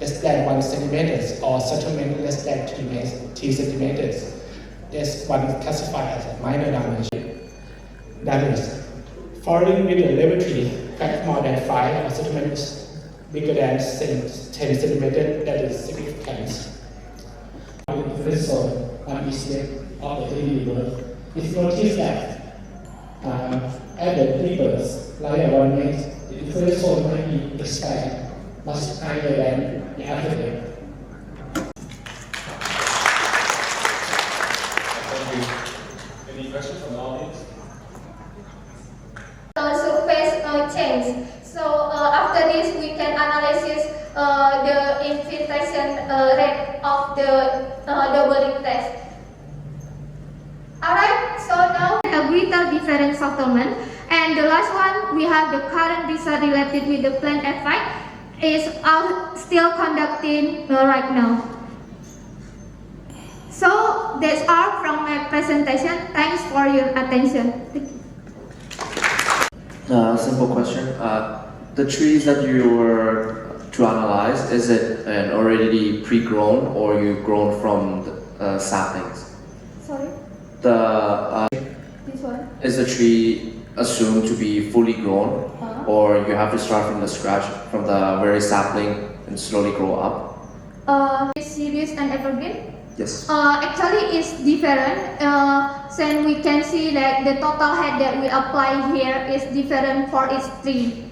less than 1 centimeters or settlement less than 3 centimeters. This one classified as minor damage. Falling with the level 3, crack more than 5 or settlement bigger than 10 centimeters, that is significant. So on each step of the daily work, it's noticed that at the neighbors, like one makes, the first zone might be expanded much higher than the other day. Any questions from the audience? Surface change. So after this, we can analyze the infiltration rate of the doubling test. Alright, so now a greater difference settlement, and the last one we have the current research related with the plant effect is still conducting right now. So that's all from my presentation. Thanks for your attention. Simple question. The trees that you were to analyze, is it an already pre-grown or you grown from the saplings? Sorry? This one? Is the tree assumed to be fully grown, or you have to start from the scratch, from the very sapling and slowly grow up? Series and evergreen? Yes. Actually, it's different. So we can see that the total height that we apply here is different for each tree.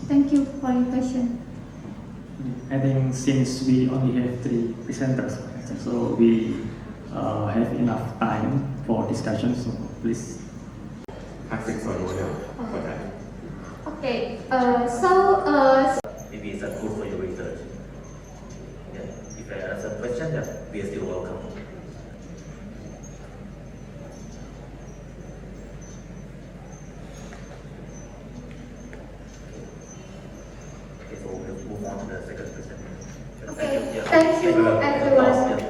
Thank you for your question. I think since we only have 3 presenters, so we have enough time for discussion, so please. Okay, maybe it's good for your research. Yeah. If I ask a question, we are still welcome. Okay, so we'll move on to the second question. Okay, thank you everyone.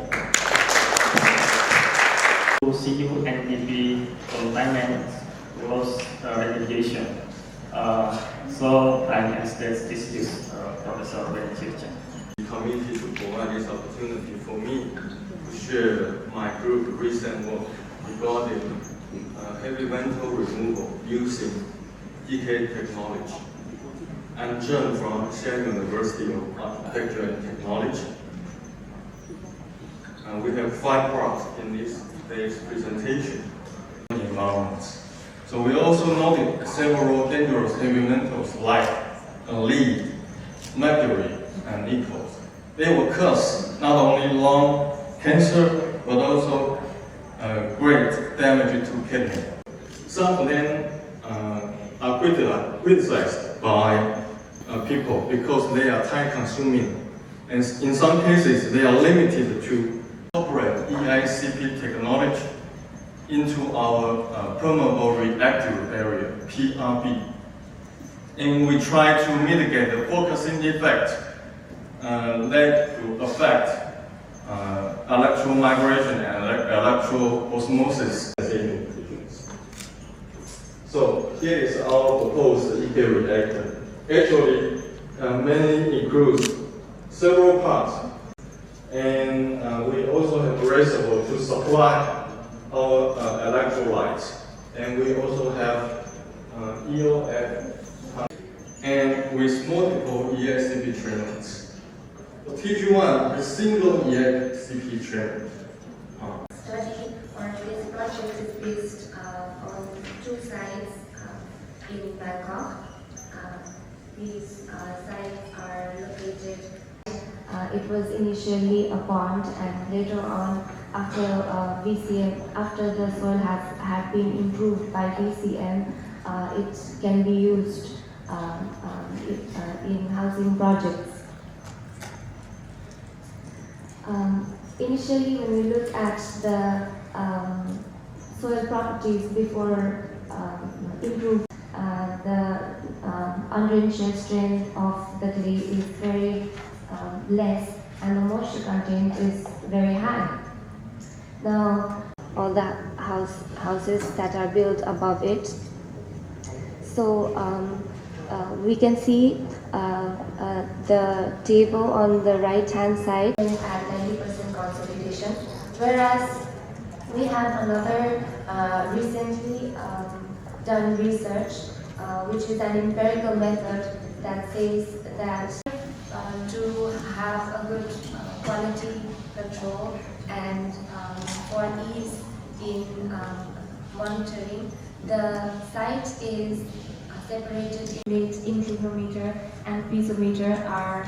Seagc-Agssea alignment was replication. So I guess this is Professor Ben Chirchen. The committee to provide this opportunity for me to share my group recent work regarding heavy metal removal using EK technology. I'm John from Seattle University of Architecture and Technology. We have 5 parts in this day's presentation. Environments. So we also noted several dangerous heavy metals like lead, mercury, and nickel. They will cause not only lung cancer but also great damage to kidney. Some of them are criticized by people because they are time consuming, and in some cases they are limited to incorporate EICP technology into our permeable reactive area, PRB. And we try to mitigate the focusing effect that could affect electromigration and electro-osmosis. So here is our proposed EK reactor. Actually, mainly includes several parts, and we also have a reservoir to supply our electrolytes, and we also have EOF, and with multiple EICP treatments. The TG1 is single EICP treatment. Study or this project is based on 2 sites in Bangkok. These sites are located. It was initially a pond, and later on, after VCM, after the soil had been improved by VCM, it can be used in housing projects. Initially, when we look at the soil properties before improved, the under-insured strength of the clay is very less, and the moisture content is very high. Now, all the houses that are built above it. So we can see the table on the right-hand side at 90% consolidation, whereas we have another recently done research, which is an empirical method that says that to have a good quality control and for ease in monitoring, the site is separated in inclinometer and piezometer are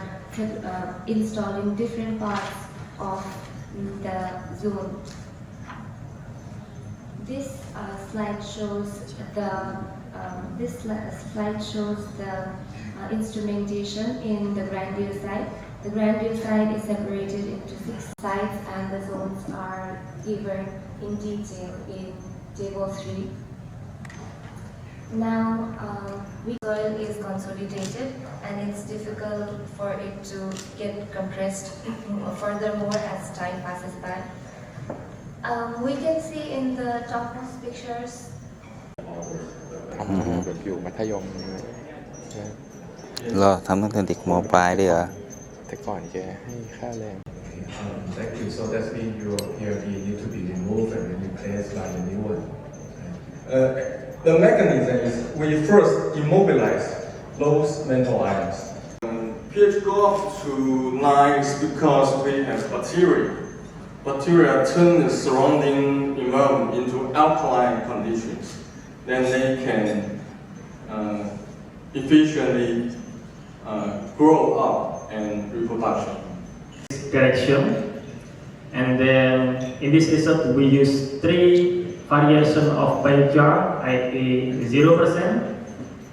installed in different parts of the zone. This slide shows the instrumentation in the grandeur site. The grandeur site is separated into 6 sites, and the zones are given in detail in table 3. Now, soil is consolidated, and it's difficult for it to get compressed furthermore as time passes by. We can see in the topmost pictures. อยู่มัธยมเหรอทำตั้งแต่เด็กม.ปลายเลยเหรอแต่ก่อนแกให้ค่าแรง Thank you. So that means your PRD need to be removed and replaced by a new one. The mechanism is we first immobilize those metal ions. pH go up to 9 is because we have bacteria. Bacteria turn the surrounding environment into alkaline conditions. Then they can efficiently grow up and reproduction. Correction, and then in this result we use 3 variations of biochar, i.e. 0%,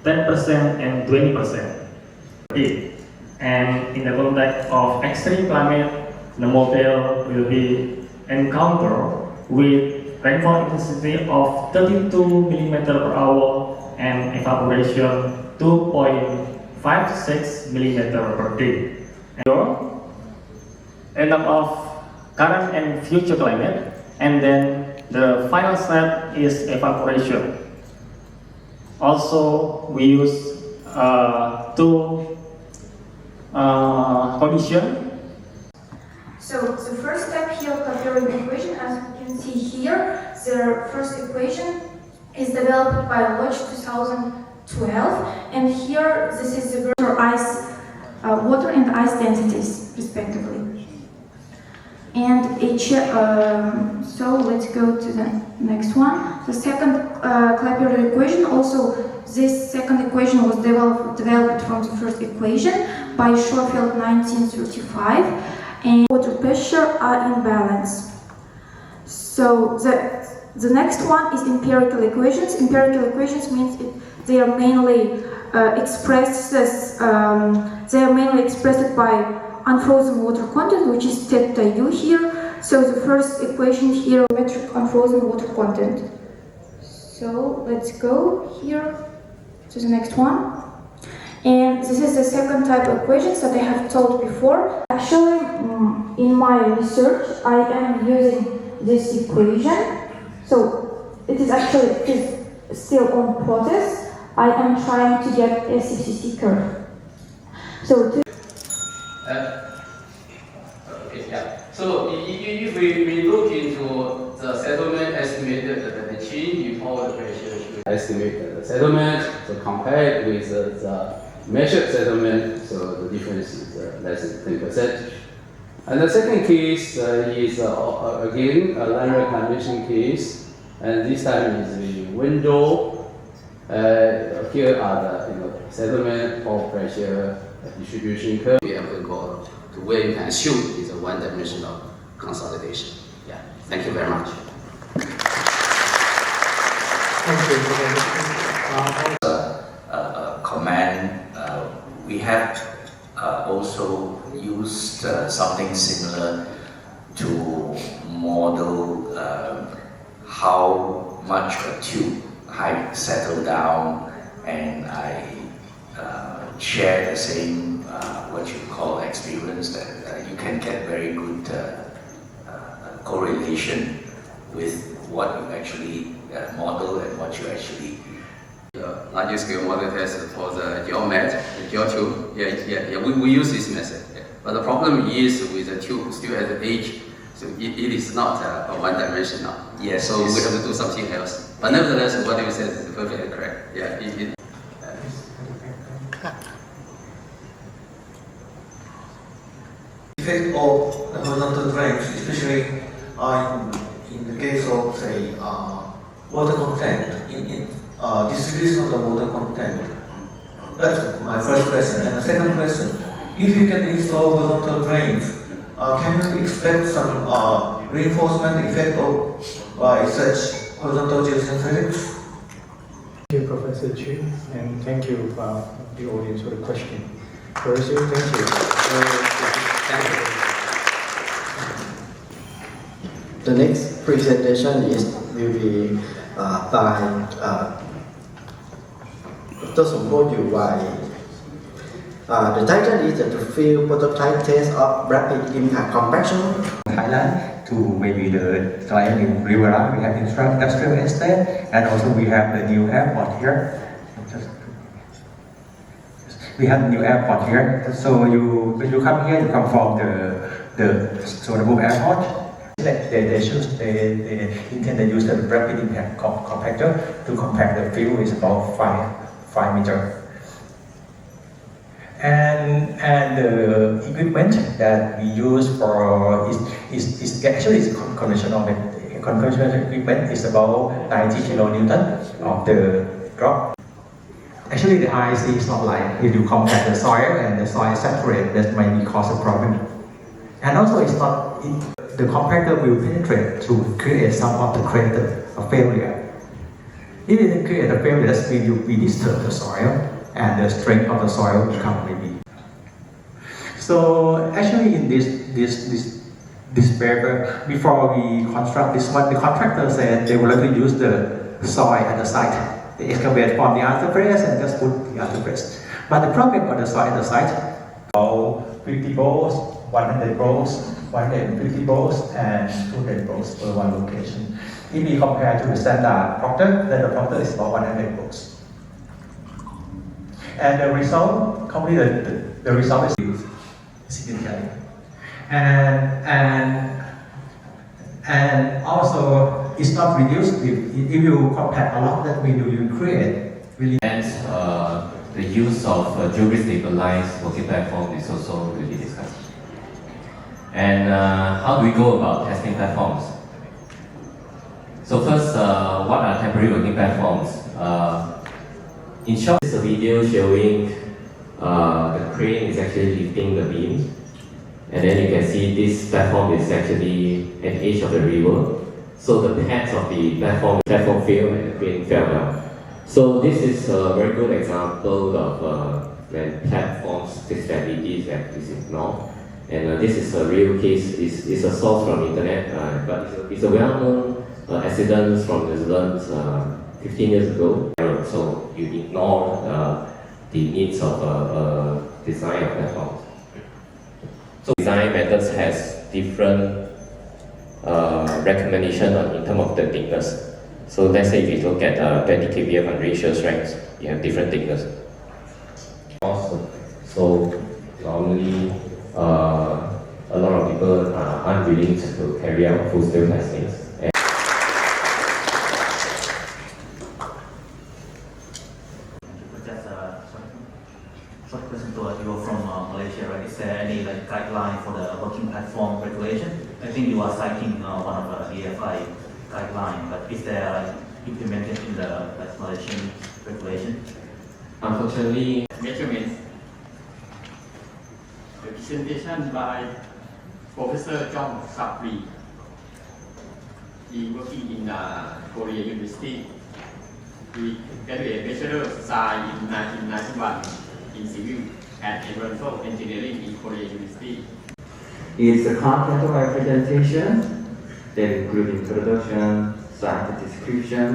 10% and 20%. And in the context of extreme climate, the model will be encountered with rainfall intensity of 32 mm per hour and evaporation 2.56 mm per day. And of current and future climate, and then the final step is evaporation. Also, we use 2 conditions. So the first step here, comparing the equation, as you can see here, the first equation is developed by Lodge 2012, and here this is the water and ice densities respectively. And each, so let's go to the next one. The second Clapeyron equation. Also, this second equation was developed from the first equation by Schofield 1935, and water pressure are in balance. So the next one is empirical equations. Empirical equations means they are mainly expressed by unfrozen water content, which is theta u here. So the first equation here, metric unfrozen water content. So let's go here to the next one. And this is the second type of equations that I have told before. Actually, in my research, I am using this equation. So it is still on process. I am trying to get a CCC curve. So So if we look into the settlement estimated the change in power pressure, we estimate the settlement, so compared with the measured settlement, so the difference is less than 10%. And the second case is again a linear convection case, and this time is the window. Here are the settlement power pressure distribution curve. We have to go to where you can assume is a one-dimensional consolidation. Yeah. Thank you very much. Comment. We have also used something similar to model how much a tube height settle down, and I share the same what you call experience, that you can get very good correlation with what you actually model and what you actually. Larger scale model test for the GeoMet, the GeoTube. We use this method. But the problem is with the tube still at the edge, so it is not a one-dimensional. Yes. So we have to do something else. But nevertheless, what you said is perfectly correct. Yeah. Effect of the horizontal drains, especially in the case of, say, water content, in distribution of the water content. That's my first question. And the second question, if you can install horizontal drains, can you expect some reinforcement effect by such horizontal geosynthetics? Thank you, Professor Chu, and thank you the audience for the question. First, thank you. The next presentation will be by Dr. Sompo Yu Wai. The title is the field prototype test of rapid impact compaction. Highland to maybe the client in Rivera, we have industrial estate, and also we have the new airport here. We have new airport here. So when you come here, you come from the Sonabuk airport. They intend to use the rapid impact compactor to compact the field is about 5 meters. And the equipment that we use for is actually conventional equipment. Is about 90 kilonewton of the drop. Actually, the IC is not like if you compact the soil and the soil is saturated, that might be cause a problem. And also, it's not the compactor will penetrate to create some of the crater of failure. If it create a failure, that means we disturb the soil, and the strength of the soil become maybe. So actually, in this paper, before we construct this one, the contractor said they would like to use the soil at the site. They excavate from the other place and just put the other place. But the problem of the soil at the site, 50 balls, 100 balls, 150 balls, and 200 balls per one location. If we compare to the standard proctor, then the proctor is about 100 balls. And the result, the result is significantly. And also, it's not reduced. If you compact a lot, that means you create really. And the use of geography-stabilized working platform is also really discussed. And how do we go about testing platforms? So So first, what are temporary working platforms? In short, it's a video showing the crane is actually lifting the beam. And then you can see this platform is actually at the edge of the river. So the pads of the platform failed and the crane fell down. So this is a very good example of when platforms stability is ignored. And this is a real case. It's a source from internet, but it's a well-known accident from New Zealand 15 years ago. So you ignore the needs of design of platforms. So design methods has different recommendation in terms of the thickness. So let's say if you look at 20 kVA on ratio strengths, you have different thickness. So normally a lot of people are unwilling to carry out full-scale testing. Just a short question to you are from Malaysia, right? Is there any guideline for the working platform regulation? I think you are citing one of the AFI guideline, but is there implemented in the Malaysian regulation? Unfortunately, measurements. The presentation by Professor John Sabri. He working in Korea University. He graduated Bachelor of Science in 1991 in Civil and Environmental Engineering in Korea University. Is the content of our presentation that include introduction, scientific description,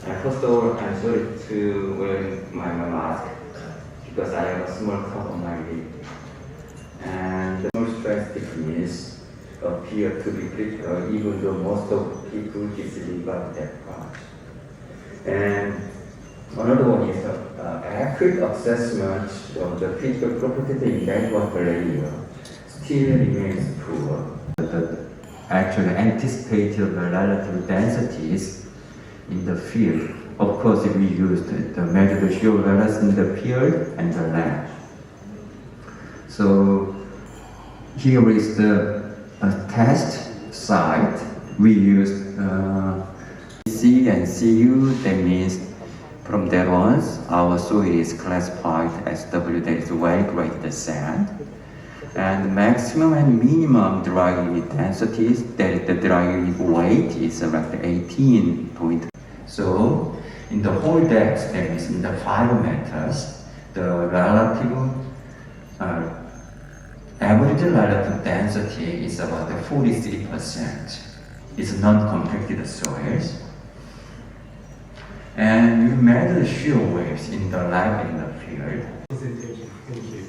and first of all, I'm sorry to wear my mask because I have a small cut on my lip. And the small stress thickness appear to be critical even though most of people disregard that part. And another one is accurate assessment of the critical properties in network layer still remains poor. The actually anticipated relative densities in the field. Of course, we used the measure the shear balance in the field and the lab. So here is the test site. We used C and CU, that means from that on, our soil is classified as W, that is very great sand. And maximum and minimum dry densities, that is the dry weight, is around 18. So in the whole depth, that is in the 5 meters, the relative average relative density is about 43%. It's non-compacted soils. And we measure the shear waves in the lab in the field. Presentation. Thank you.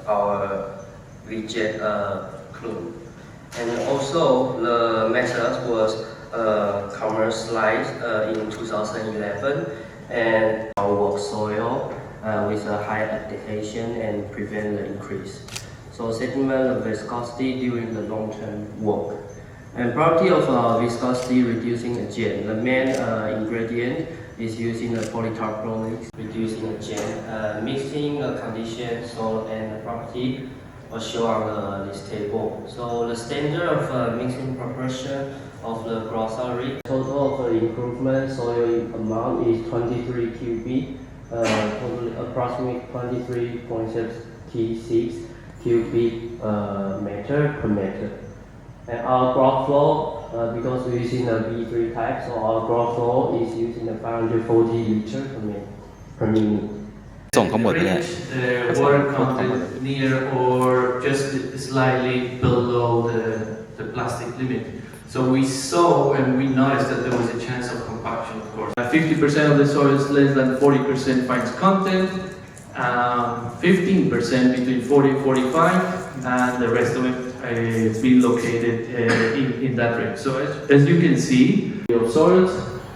Our reject clue. And also the method was commercialized in 2011 and our work soil with a high adaptation and prevent the increase. So settlement of viscosity during the long-term work. And property of viscosity reducing agent. The main ingredient is using the polycarbonate, reducing agent. Mixing condition, soil and property are shown on this table. So the standard of mixing proportion of the glossary. Total of improvement soil amount is 23 cubic, totally approximately 23.76 cubic meter per meter. And our ground flow, because we're using the B3 type, so our ground flow is using the 540 liter per minute. The water content near or just slightly below the plastic limit. So we saw and we noticed that there was a chance of compaction, of course. 50% of the soil is less than 40% fines content, 15% between 40 and 45, and the rest of it is being located in that range. So as you can see, of soils,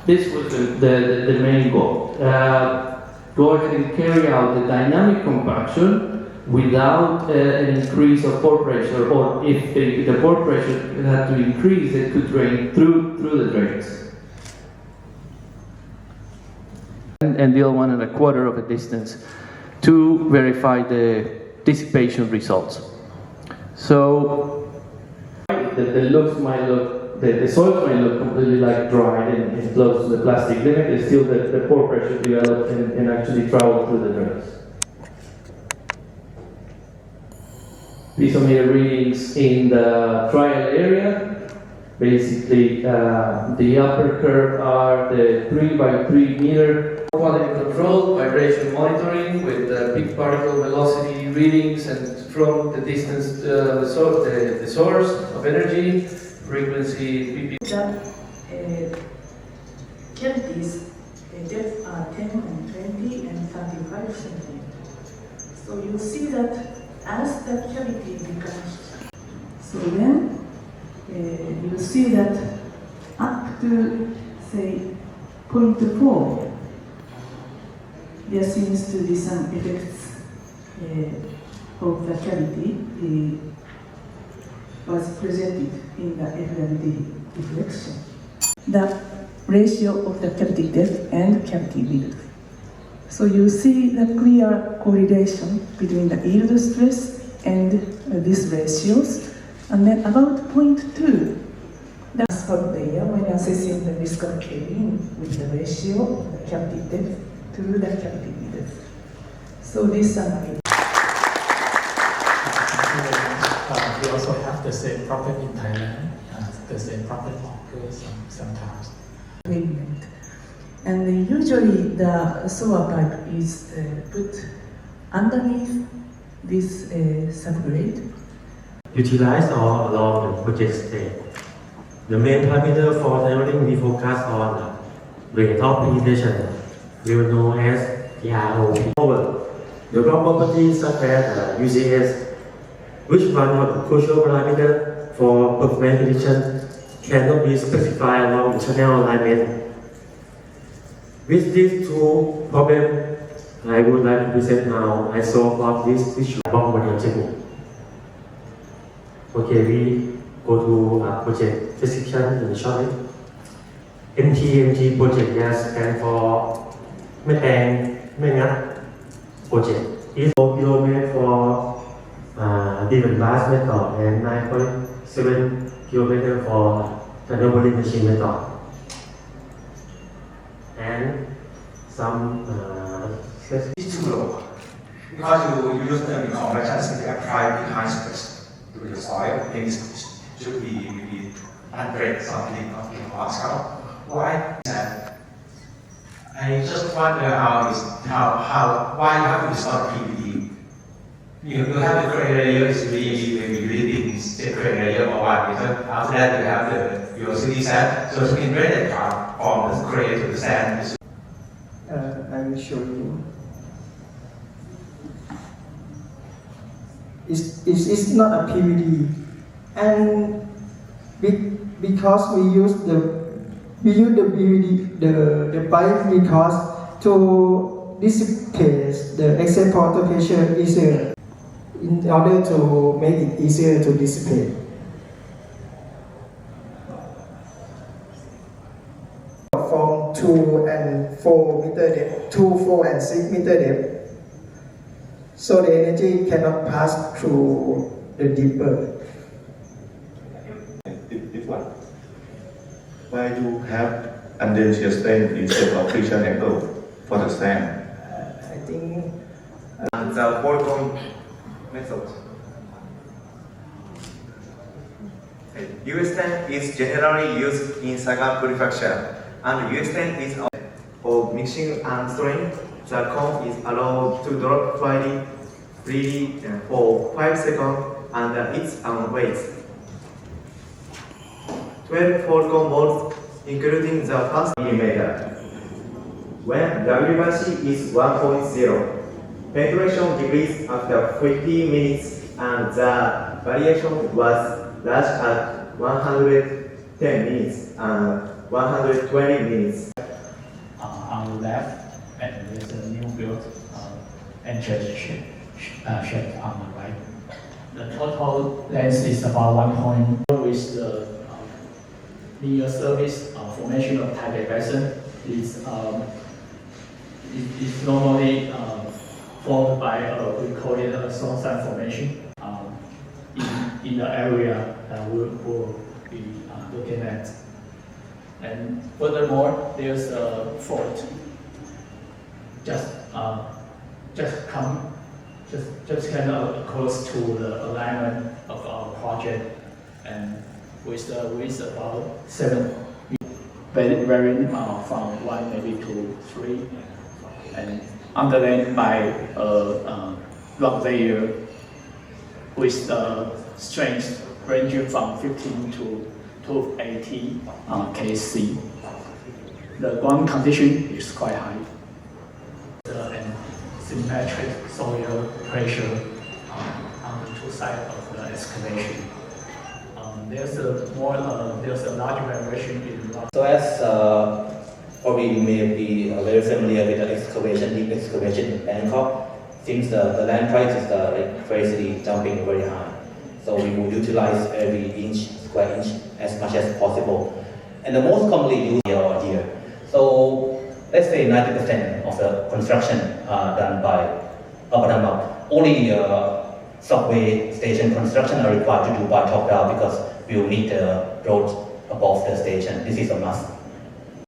this was the main goal. Go ahead and carry out the dynamic compaction without an increase of pore pressure, or if the pore pressure had to increase, it could drain through the drains. And build 1 1/4 of a distance to verify the dissipation results. So the soils might look completely like dried and close to the plastic limit, is still the pore pressure developed and actually traveled through the nerves. These are mere readings in the trial area. Basically, the upper curve are the 3 by 3 meter quality control, vibration monitoring with peak particle velocity readings and from the distance, the source of energy, frequency, that cavities depth are 10 and 20 and 35 centimeters. So you see that as the cavity becomes, so then you see that up to say 0.4, there seems to be some effects of the cavity was presented in the FWD reflection. The ratio of the cavity depth and cavity width. So you see the clear correlation between the yield stress and these ratios, and then about 0.2. The asphalt layer when assessing the risk of caving with the ratio of the cavity depth to the cavity width. So this summary. We also have the same problem in Thailand, the same problem occurs sometimes. Pavement. And usually the sewer pipe is put underneath this subgrade. Utilized all along the project stage. The main parameter for tunneling we focus on rate of penetration, we will know as the ROP. The raw properties such as UCS, which one of the crucial parameters for performance prediction cannot be specified along the channel alignment. With these two problems, I would like to present how I solve this issue. Okay, we go to project description in the short. MTMG project stands for Mengat project. It's 4 km for different blast method and 9.7 km for the double machine method. And some it's too low because you use the convection to apply behind space to the soil. Things should be maybe 100 something of Pascal. Why? I just wonder why you have to start PVD. You have the criteria is really maybe reading the criteria or what reason. After that you have your city sand. So to integrate that part from the clay to the sand. I will show you. It's not a PVD, and because we use the PVD the pipe because to dissipate the excess water pressure easier in order to make it easier to dissipate. From 2 and 4 meter depth, 2, 4 and 6 meter depth. So the energy cannot pass through the deeper. This one. Why you have under shear strain instead of friction angle for the sand? I think the Volcom method. U-stand is generally used in Saga purification, and U-stand is for mixing and storing. The cone is allowed to drop freely for 5 seconds and it's on weight. 12 Volcom bolts, including the first millimeter. When W1C is 1.0, penetration decreased after 50 minutes and the variation was large at 110 minutes and 120 minutes. On the left, and there's a new built entrance shape on the right. The total length is about 1 point. With the linear surface formation of Taipei Basin is normally formed by we call it a song sand formation in the area that we will be looking at. And furthermore, there's a fault just kind of close to the alignment of our project, and with about 7 varying from 1 maybe to 3, and underlain by a rock layer with strength ranging from 15 to 280 kc. The ground condition is quite high. And symmetric soil pressure on the two sides of the excavation. There's a large variation in rock. So as probably you may be very familiar with the deep excavation in Bangkok, since the land price is like crazily jumping very high. So we will utilize every square inch as much as possible. And the most commonly used here. So let's say 90% of the construction done by only subway station construction are required to do by top-down because we will need the road above the station. This is a must.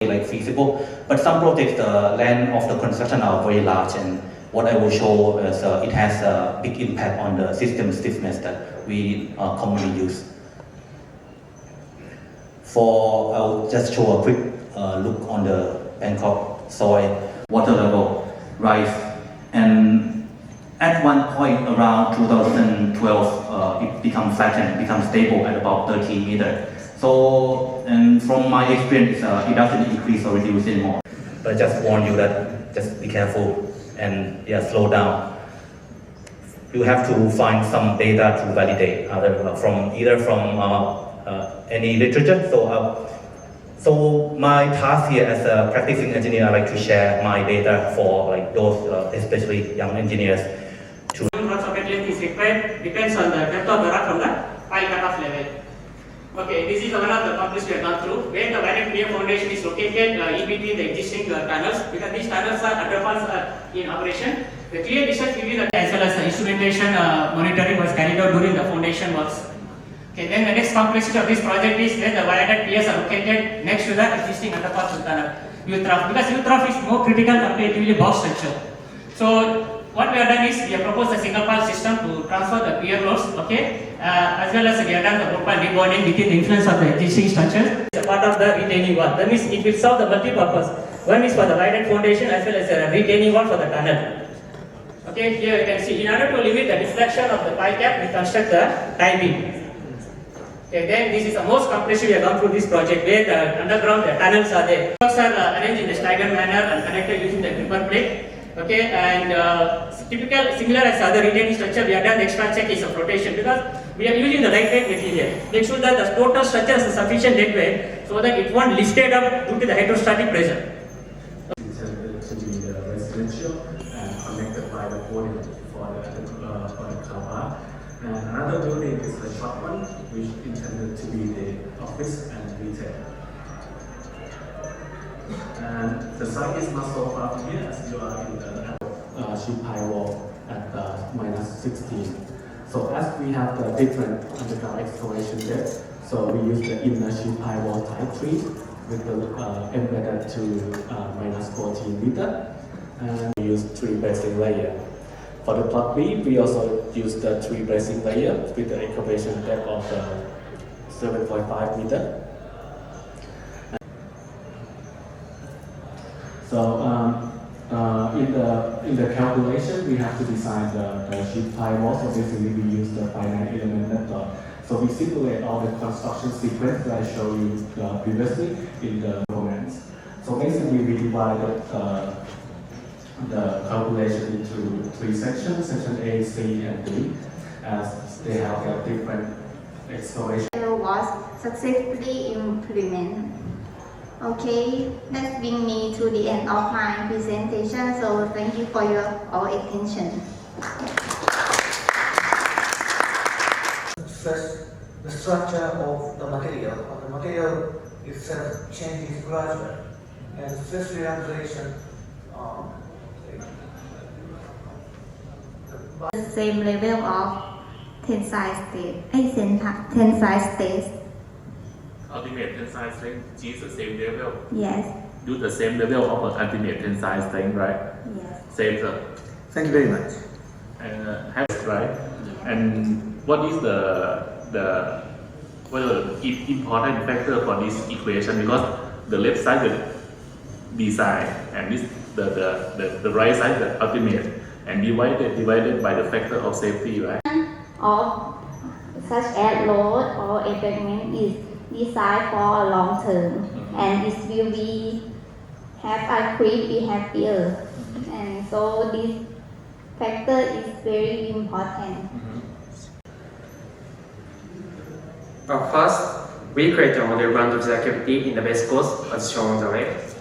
Like feasible, but some projects, the land of the construction are very large, and what I will show is it has a big impact on the system stiffness that we commonly use. I'll just show a quick look on the Bangkok soil. Water level rise, and at one point around 2012, it becomes flattened, becomes stable at about 30 meters. So, and from my experience, it doesn't increase or reduce anymore. But I just warn you that just be careful and slow down. You have to find some data to validate either from any literature. So my task here as a practicing engineer, I like to share my data for like those, especially young engineers. Rock socket length is required depends on the depth of the rock from the pile cutoff level. Okay, this is one of the topics we have gone through, where the widened pier foundation is located in between the existing tunnels, because these tunnels are underfalls in operation. The clear distance between the as well as the instrumentation monitoring was carried out during the foundation works. Okay, then the next complexity of this project is where the widened piers are located next to the existing underfalls tunnel. U-trough, because U-trough is more critical comparatively box structure. So what we have done is we have proposed a single pile system to transfer the pier loads, okay, as well as we have done the propane rebonding within the influence of the existing structures. It's a part of the retaining wall. That means it will serve the multi-purpose. One is for the widened foundation as well as a retaining wall for the tunnel. Okay, here you can see in order to limit the deflection of the pile cap, we construct the tie beam. Okay, then this is the most comprehensive we have gone through this project, where the underground the tunnels are there. Blocks are arranged in a staggered manner and connected using the gripper plate. Okay, and similar as other retaining structure, we have done the extra check is of rotation, because we are using the lightweight material. Make sure that the total structure has a sufficient dead weight so that it won't lifted up due to the hydrostatic pressure. Intended to be the residential and connected by the podium for the car park. And another building is the short one, which intended to be the office and retail. And the site is not so far from here, as you are in the sheet pile wall at -16. So as we have the different underground excavation depth, so we use the inner sheet pile wall type 3 with the embedded to -14 meter, and we use 3 bracing layer. For the plot B, we also use the 3 bracing layer with the excavation depth of 7.5 meter. So in the calculation, we have to design the sheet pile wall. So basically, we use the finite element method. So we simulate all the construction sequence that I showed you previously in the comments. So basically, we divided the calculation into 3 sections: section A, C, and D, as they have a different excavation. Was successfully implemented. Okay, that brings me to the end of my presentation, so thank you for your attention. First, the structure of the material itself changes gradually, and first realization The same level of tensile stress. Ultimate tensile strength is the same level. Yes. Do the same level of ultimate tensile strength, right? Yes. Same, sir. Thank you very much. And right. And what is the important factor for this equation? Because the left side the design and this the right side the ultimate and divided by the factor of safety, right? Of such as load or embankment is designed for long term, and it will be have accurate behavior, and so this factor is very important. First, we create a model run of the activity in the base course as shown on the left.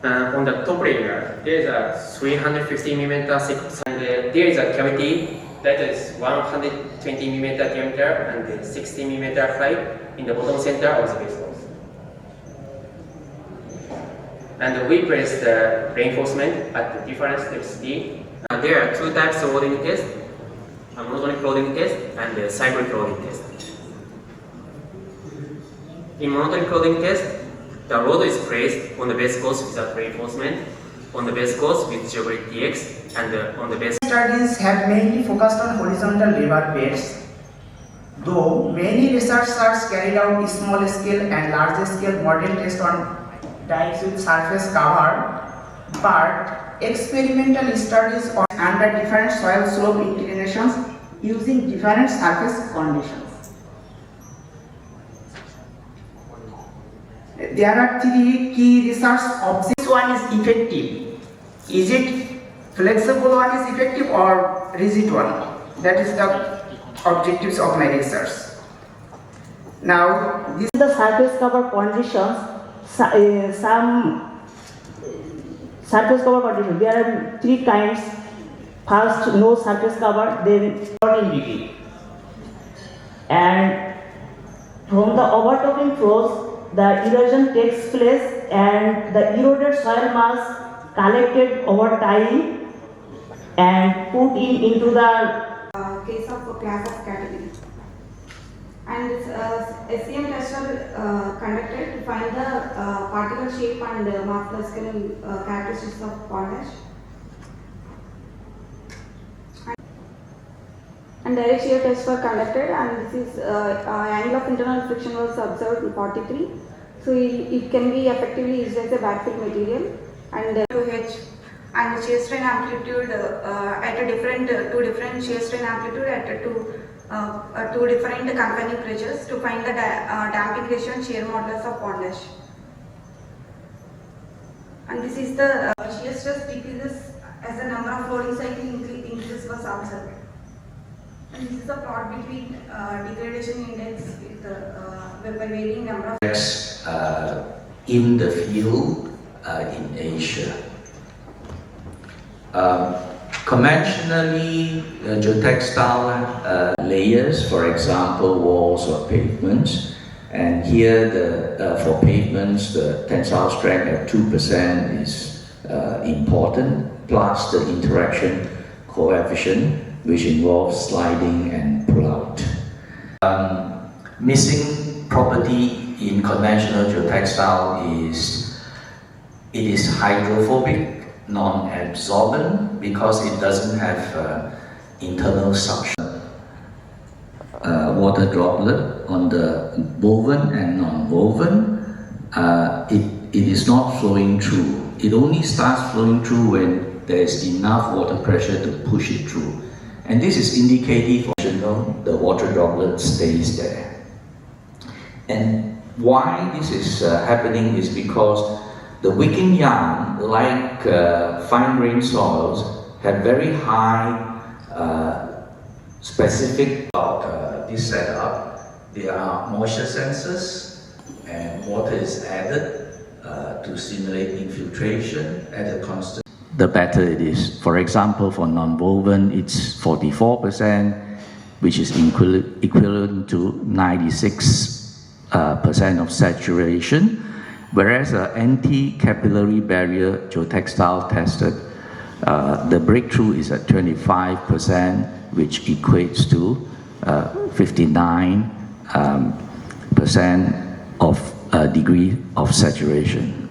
On the top layer, there is a 350 mm thick, and there is a cavity that is 120 mm diameter and 60 mm height in the bottom center of the base course. And we place the reinforcement at the different steps D. There are two types of loading test: a monotonic loading test and a cyclic loading test. In monotonic loading test, the load is placed on the base course without reinforcement, on the base course with geometry dx, and on the base. Studies have mainly focused on horizontal lever beds, though many researchers carried out small scale and large scale model tests on dikes with surface cover, but experimental studies on under different soil slope inclinations using different surface conditions. There are three key research objectives. This one is effective. Is it flexible one is effective or rigid one? That is the objectives of my research. Now, this is the surface cover conditions. Some surface cover conditions. There are three kinds. First, no surface cover, then continuity. And from the overtopping flows, the erosion takes place and the eroded soil mass collected over time and put into the case of a class of category. And SEM tests are conducted to find the particle shape and morphological characteristics of potash. And direct shear tests were conducted, and this is angle of internal friction was observed in 43. So it can be effectively used as a backfill material. And H and shear strain amplitude at a different two different shear strain amplitude at two different confining pressures to find the damping ratio and shear modulus of potash. And this is the shear stress decreases as the number of loading cycle increase was observed. And this is the plot between degradation index with by varying number of in the field in Asia. Conventionally, geotextile layers, for example, walls or pavements, and here for pavements, the tensile strength at 2% is important, plus the interaction coefficient, which involves sliding and pull-out. Missing property in conventional geotextile is it is hydrophobic, non-absorbent, because it doesn't have internal suction. Water droplet on the woven and non-woven, it is not flowing through. It only starts flowing through when there is enough water pressure to push it through. And this is indicative of the water droplet stays there. And why this is happening is because the wicking yarn, like fine-grained soils, have very high specific about this setup. There are moisture sensors, and water is added to simulate infiltration at a constant. The better it is. For example, for non-woven, it's 44%, which is equivalent to 96% of saturation, whereas an anti-capillary barrier geotextile tested The breakthrough is at 25%, which equates to 59% of degree of saturation.